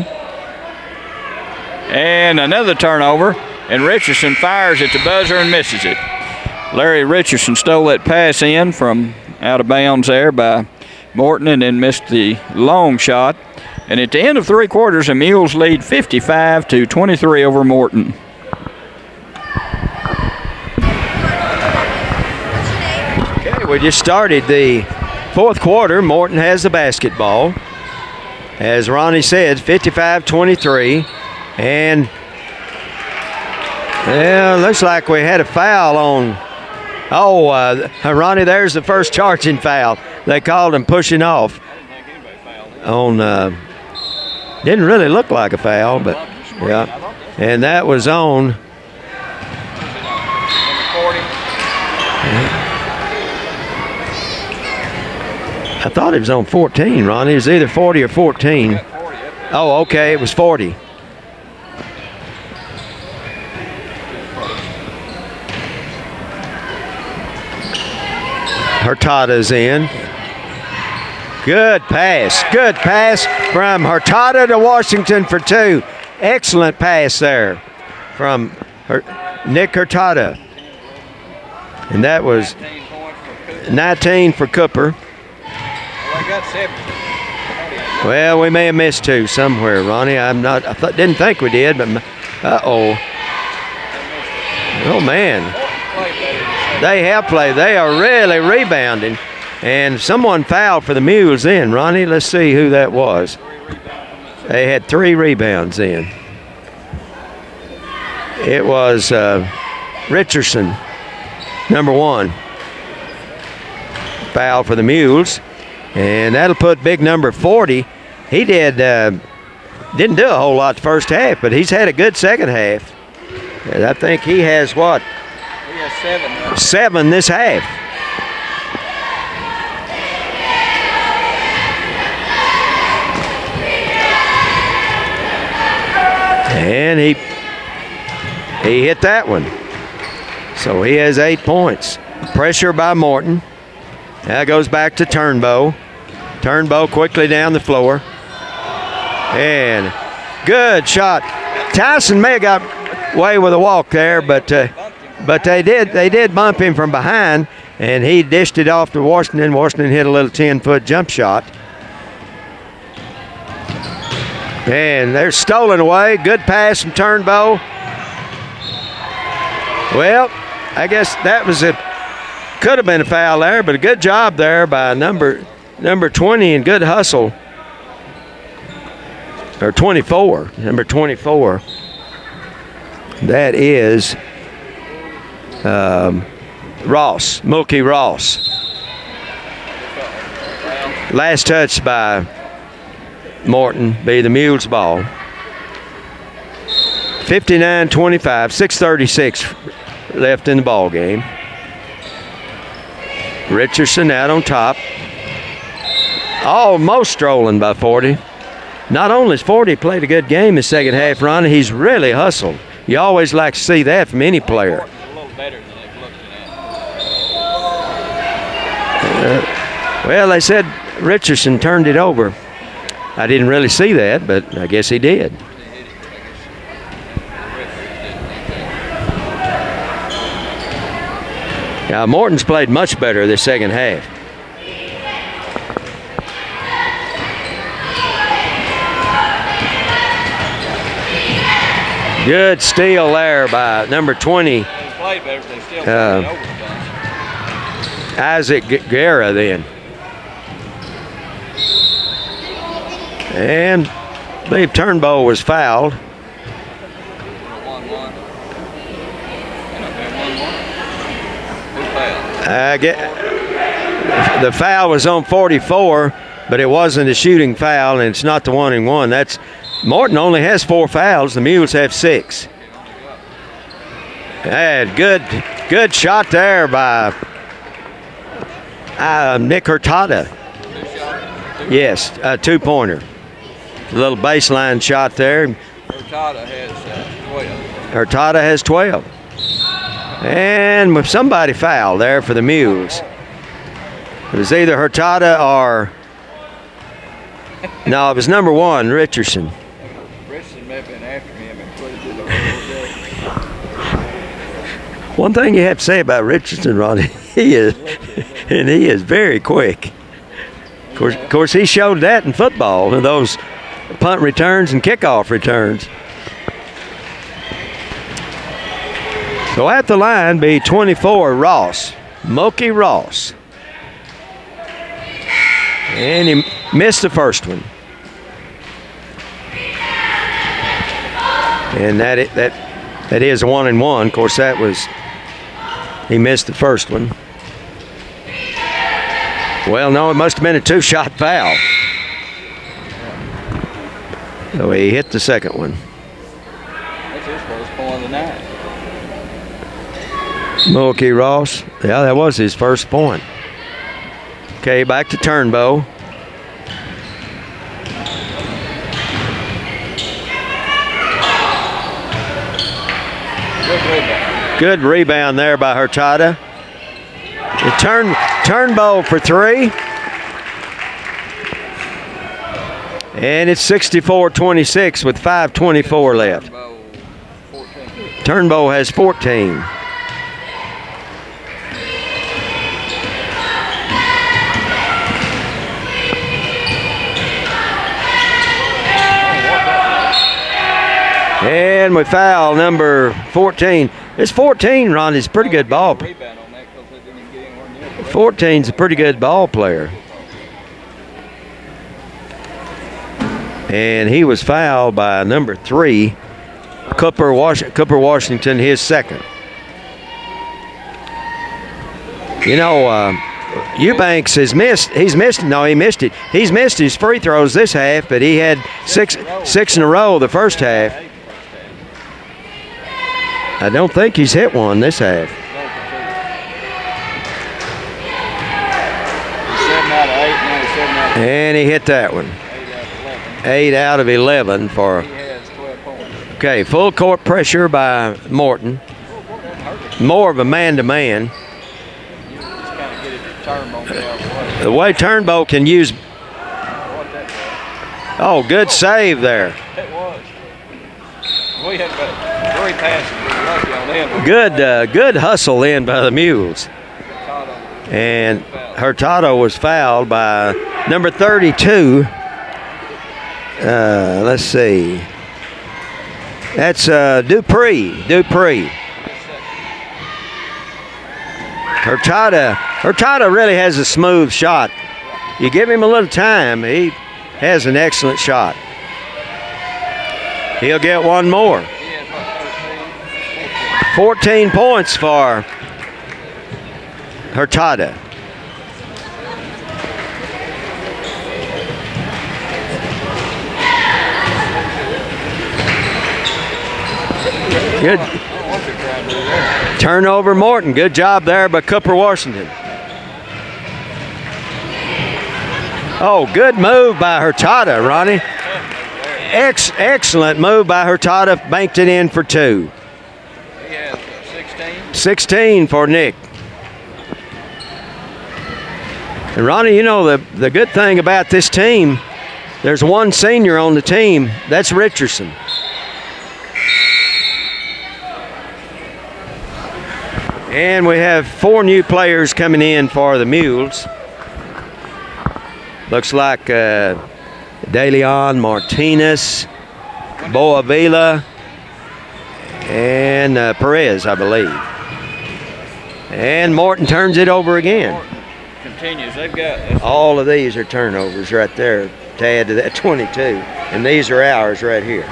And another turnover, and Richardson fires at the buzzer and misses it. Larry Richardson stole that pass in from out of bounds there by Morton and then missed the long shot. And at the end of 3 quarters, the Mules lead 55-23 over Morton. We just started the 4th quarter. Morton has the basketball. As Ronnie said, 55-23. And, looks like we had a foul on. Ronnie, there's the first charging foul. They called him pushing off. Didn't really look like a foul, but yeah. And that was on. I thought it was on 14, Ronnie. It was either 40 or 14. Oh, okay, it was 40. Hurtado's in. Good pass from Hurtado to Washington for 2. Excellent pass there from Nick Hurtado. And that was 19 for Cooper. Well, we may have missed 2 somewhere, Ronnie. Didn't think we did, but oh man, they have played. They are really rebounding, and someone fouled for the Mules in. Ronnie, let's see who that was. They had 3 rebounds in. It was Richardson, number 1. Foul for the Mules. And that'll put big number 40 he didn't do a whole lot the first half, but he's had a good second half. And I think he has what? He has 7. 7 this half. And he hit that one. So he has 8 points. Pressure by Morton. Now goes back to Turnbow. Turnbow quickly down the floor. And good shot. Tyson may have got away with a walk there, but they did bump him from behind, and he dished it off to Washington. Washington hit a little 10-foot jump shot. And they're stolen away. Good pass from Turnbow. Well, I guess that could have been a foul there, but a good job there by number 20 and good hustle. Or 24, number 24. That is Ross, Mulkey Ross. Last touch by Morton, be the Mules ball. 59-25, 6:36 left in the ball game. Richardson out on top. Almost strolling by 40. Not only has 40 played a good game in the second half, Ronnie, he's really hustled. You always like to see that from any player. Well, they said Richardson turned it over. I didn't really see that, but I guess he did. Now, Morton's played much better this second half. Good steal there by number 20. Isaac Guerra then. And I believe Turnbow was fouled. The foul was on 44, but it wasn't a shooting foul, and it's not the 1-and-1. That's Morton only has 4 fouls. The Mules have 6. And good shot there by Nick Hurtado. Yes, a 2-pointer. A little baseline shot there. Hurtado has 12. And somebody fouled there for the Mules. It was either Hurtado or no, it was number 1, Richardson. Richardson may have been after him and put it to the One thing you have to say about Richardson, Ronnie, he is very quick. Of course, he showed that in football, in those punt returns and kickoff returns. So at the line be 24, Ross, Mulkey Ross. And he missed the first one. And that is a 1-and-1. Of course, he missed the first one. Well, no, it must have been a 2-shot foul. So he hit the second one. That's his first point of the night. Mulkey Ross, yeah, that was his first point. Okay, back to Turnbow. Good rebound there by Hurtado. Turnbow for 3. And it's 64-26 with 5:24 left. Turnbow has 14. And we foul number 14. It's 14, Ron, is a pretty good ball. 14's a pretty good ball player. And he was fouled by number 3, Cooper Washington, his second. You know, Eubanks has missed. He's missed. No, he missed it. He's missed his free throws this half, but he had six in a row the first half. I don't think he's hit one this half. 7 out of 8, now he's 7 out of 8. And he hit that one. 8 out of 11 for. He has 12 points. Okay, full court pressure by Morton. More of a man-to-man. You just kind of get it to Turnbull the other way. The way Turnbull can use. Oh, good save there. It was. We had about 3 passes. We were lucky on them. Good hustle in by the Mules. And Hurtado was fouled by number 32. Let's see. That's Dupree. Hurtado really has a smooth shot. You give him a little time, he has an excellent shot. He'll get one more. 14 points for Hurtado. Good. Turnover, Morton. Good job there by Cooper Washington. Oh, good move by Hurtado, Ronnie. Excellent move by Hurtado. Banked it in for 2. He has 16. 16 for Nick. And Ronnie, you know the good thing about this team, there's one senior on the team. That's Richardson. And we have 4 new players coming in for the Mules. Looks like De Leon, Martinez, Boavila, and Perez, I believe. And Morton turns it over again. Morton continues. They've got all of these are turnovers right there to add to that 22. And these are ours right here.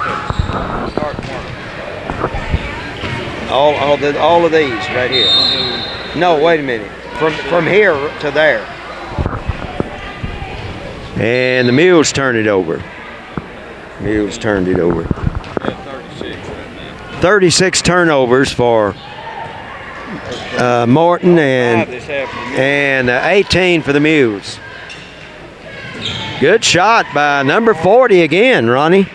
All of these right here. No, wait a minute. From here to there. And the Mules turn it over. Mules turned it over. 36 turnovers for Morton and 18 for the Mules. Good shot by number 40 again, Ronnie.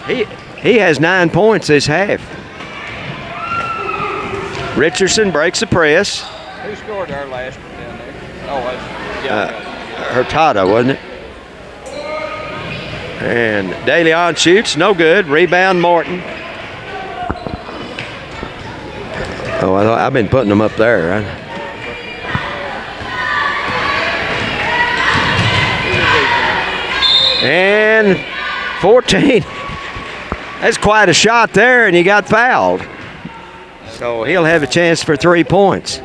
He has 9 points this half. Richardson breaks the press. Who scored our last one down there? Oh, Hurtado, wasn't it? And De Leon shoots, no good. Rebound, Morton. Oh, I've been putting them up there. Right? And 14. That's quite a shot there, and he got fouled. So he'll have a chance for 3 points.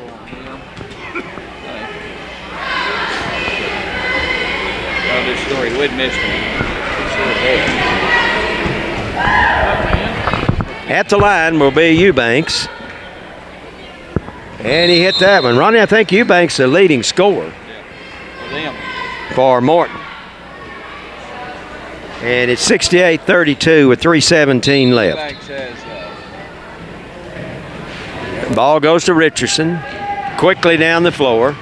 At the line will be Eubanks. And he hit that one. Ronnie, I think Eubanks is the leading scorer for Morton. And it's 68-32 with 3:17 left. Ball goes to Richardson. Quickly down the floor.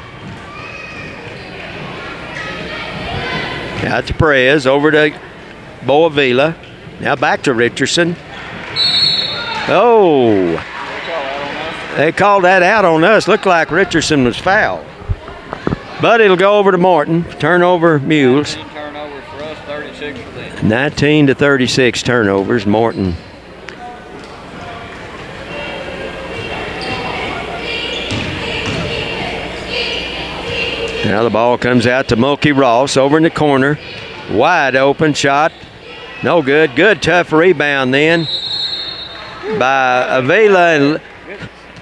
Out to Perez, over to Boavila. Now back to Richardson. Oh, they called that out on us. Looked like Richardson was fouled. But it'll go over to Morton. Turnover, Mules. 19 turnovers for us, 36 for them. 19 to 36 turnovers, Morton. Now the ball comes out to Mulkey Ross over in the corner. Wide open shot. No good. Good tough rebound then by Avila. And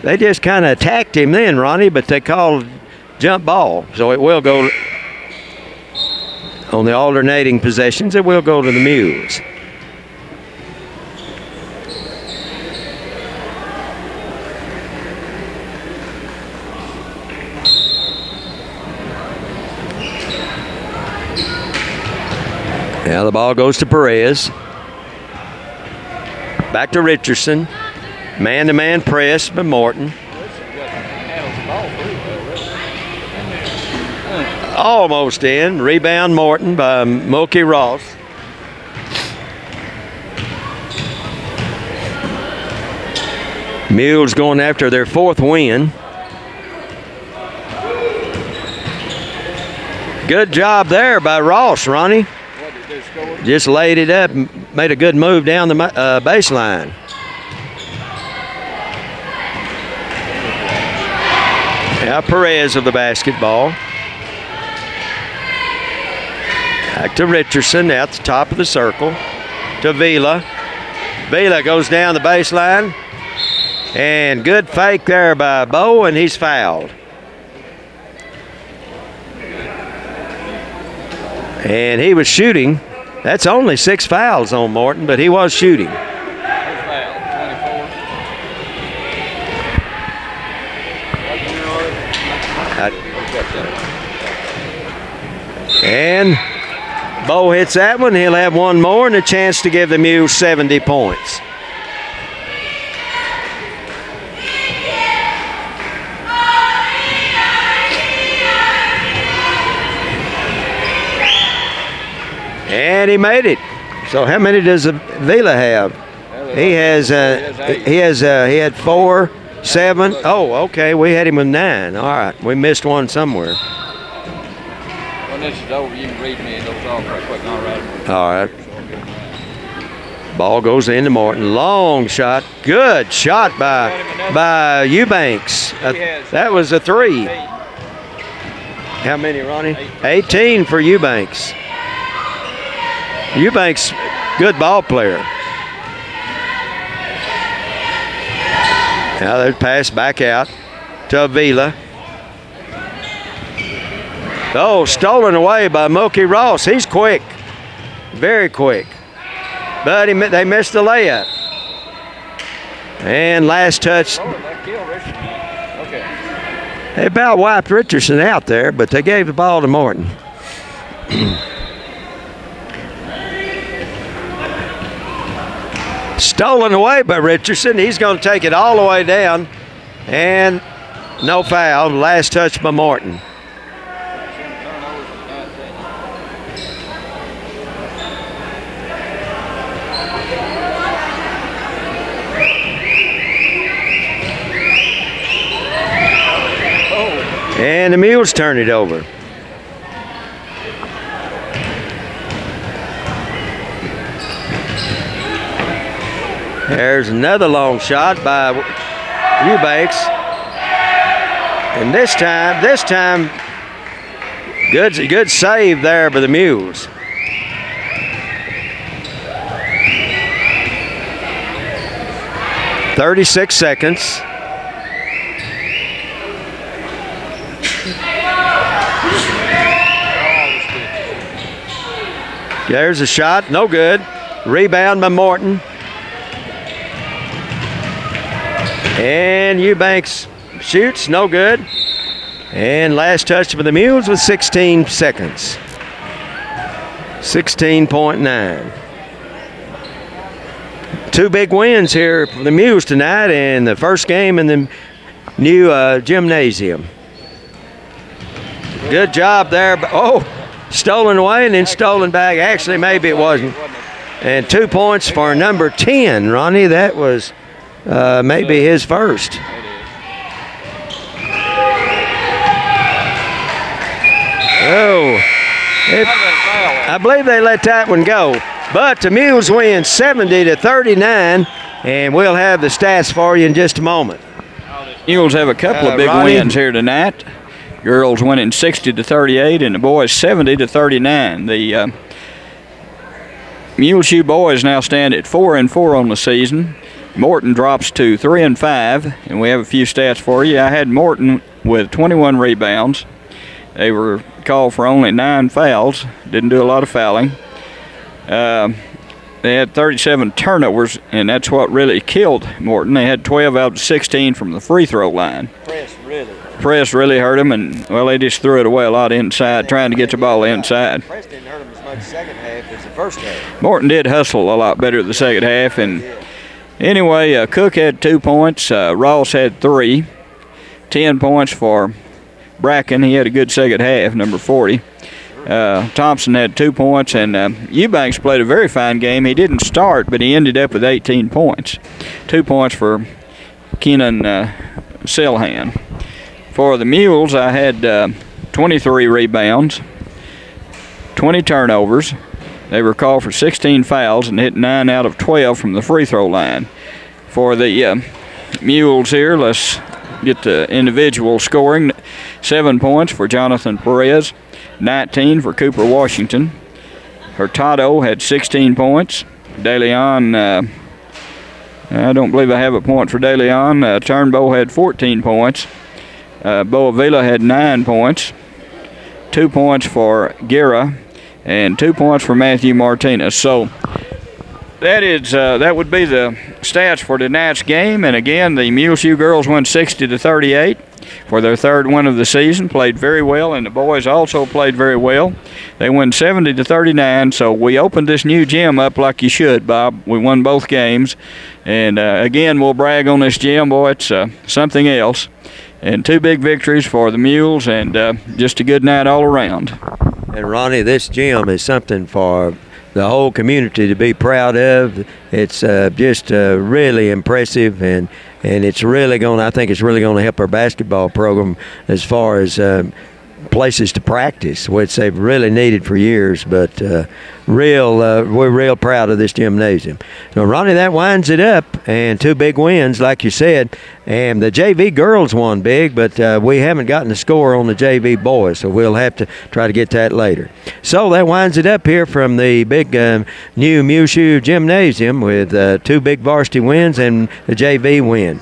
they just kind of attacked him then, Ronnie, but they called jump ball. So it will go on the alternating possessions. It will go to the Mules. Now the ball goes to Perez. Back to Richardson. Man-to-man press by Morton. Almost in. Rebound Morton by Muleshoe Ross. Mules going after their 4th win. Good job there by Ross, Ronnie. Just laid it up, made a good move down the baseline. Now Perez of the basketball. Back to Richardson at the top of the circle. To Vila. Vila goes down the baseline. And good fake there by Bo, and he's fouled. And he was shooting. That's only 6 fouls on Morton, but he was shooting. And Bo hits that one. He'll have one more and a chance to give the Mules 70 points. And he made it. So how many does Vila have? He had 4, 7. Oh, okay. We had him with 9. All right. We missed one somewhere. When this is over, you can read me those off right quick. All right. All right. Ball goes into Morton. Long shot. Good shot by Eubanks. That was a 3. How many, Ronnie? 18 for Eubanks. Eubanks, good ball player. Now they pass back out to Avila. Oh, stolen away by Muleshoe Ross. He's quick, very quick. But they missed the layup. And last touch. They about wiped Richardson out there, but they gave the ball to Morton. Stolen away by Richardson. He's going to take it all the way down. And no foul. Last touch by Morton. And the Mules turn it over. There's another long shot by Eubanks. And this time, good save there by the Mules. "36 seconds. There's a shot, no good. Rebound by Morton. And Eubanks shoots, no good. And last touch for the Mules with 16 seconds. 16.9. 2 big wins here for the Mules tonight, and the first game in the new gymnasium. Good job there. Oh, stolen away and then stolen back. Actually, maybe it wasn't. And 2 points for number 10, Ronnie. That was maybe his first. Oh, I believe they let that one go. But the Mules win 70-39, and we'll have the stats for you in just a moment. Mules have a couple of big wins here tonight. Girls winning 60-38, and the boys 70-39. The Muleshoe boys now stand at 4-4 on the season. Morton drops to 3-5, and we have a few stats for you. I had Morton with 21 rebounds. They were called for only 9 fouls. Didn't do a lot of fouling. They had 37 turnovers, and that's what really killed Morton. They had 12 out of 16 from the free throw line. Press really hurt them, and, well, they just threw it away a lot inside, trying to get the ball inside. Press didn't hurt them as much second half as the First half. Morton did hustle a lot better the second half. And anyway, Cook had 2 points. Ross had 3. 10 points for Bracken. He had a good second half, number 40. Thompson had 2 points, and Eubanks played a very fine game. He didn't start, but he ended up with 18 points. 2 points for Kenan Selhan. For the Mules, I had 23 rebounds, 20 turnovers. They were called for 16 fouls and hit 9 out of 12 from the free throw line. For the Mules here, let's get the individual scoring. 7 points for Jonathan Perez, 19 for Cooper Washington. Hurtado had 16 points. De Leon, I don't believe I have a point for De Leon. Turnbow had 14 points. Boavila had 9 points. 2 points for Guerra and 2 points for Matthew Martinez. So that would be the stats for tonight's game. And again, the Muleshoe girls won 60-38 for their 3rd win of the season. Played very well, and the boys also played very well. They won 70-39. So we opened this new gym up like you should, Bob. We won both games, and again, we'll brag on this gym, boy. It's something else. And 2 big victories for the Mules, and just a good night all around. And Ronnie, this gym is something for the whole community to be proud of. It's just really impressive, and it's really going. I think it's really going to help our basketball program as far as places to practice, which they've really needed for years. But we're real proud of this gymnasium. So, Ronnie, that winds it up, and 2 big wins, like you said. And the JV girls won big, but we haven't gotten the score on the JV boys, so we'll have to try to get that later. So that winds it up here from the big new Muleshoe Gymnasium with 2 big varsity wins and the JV win.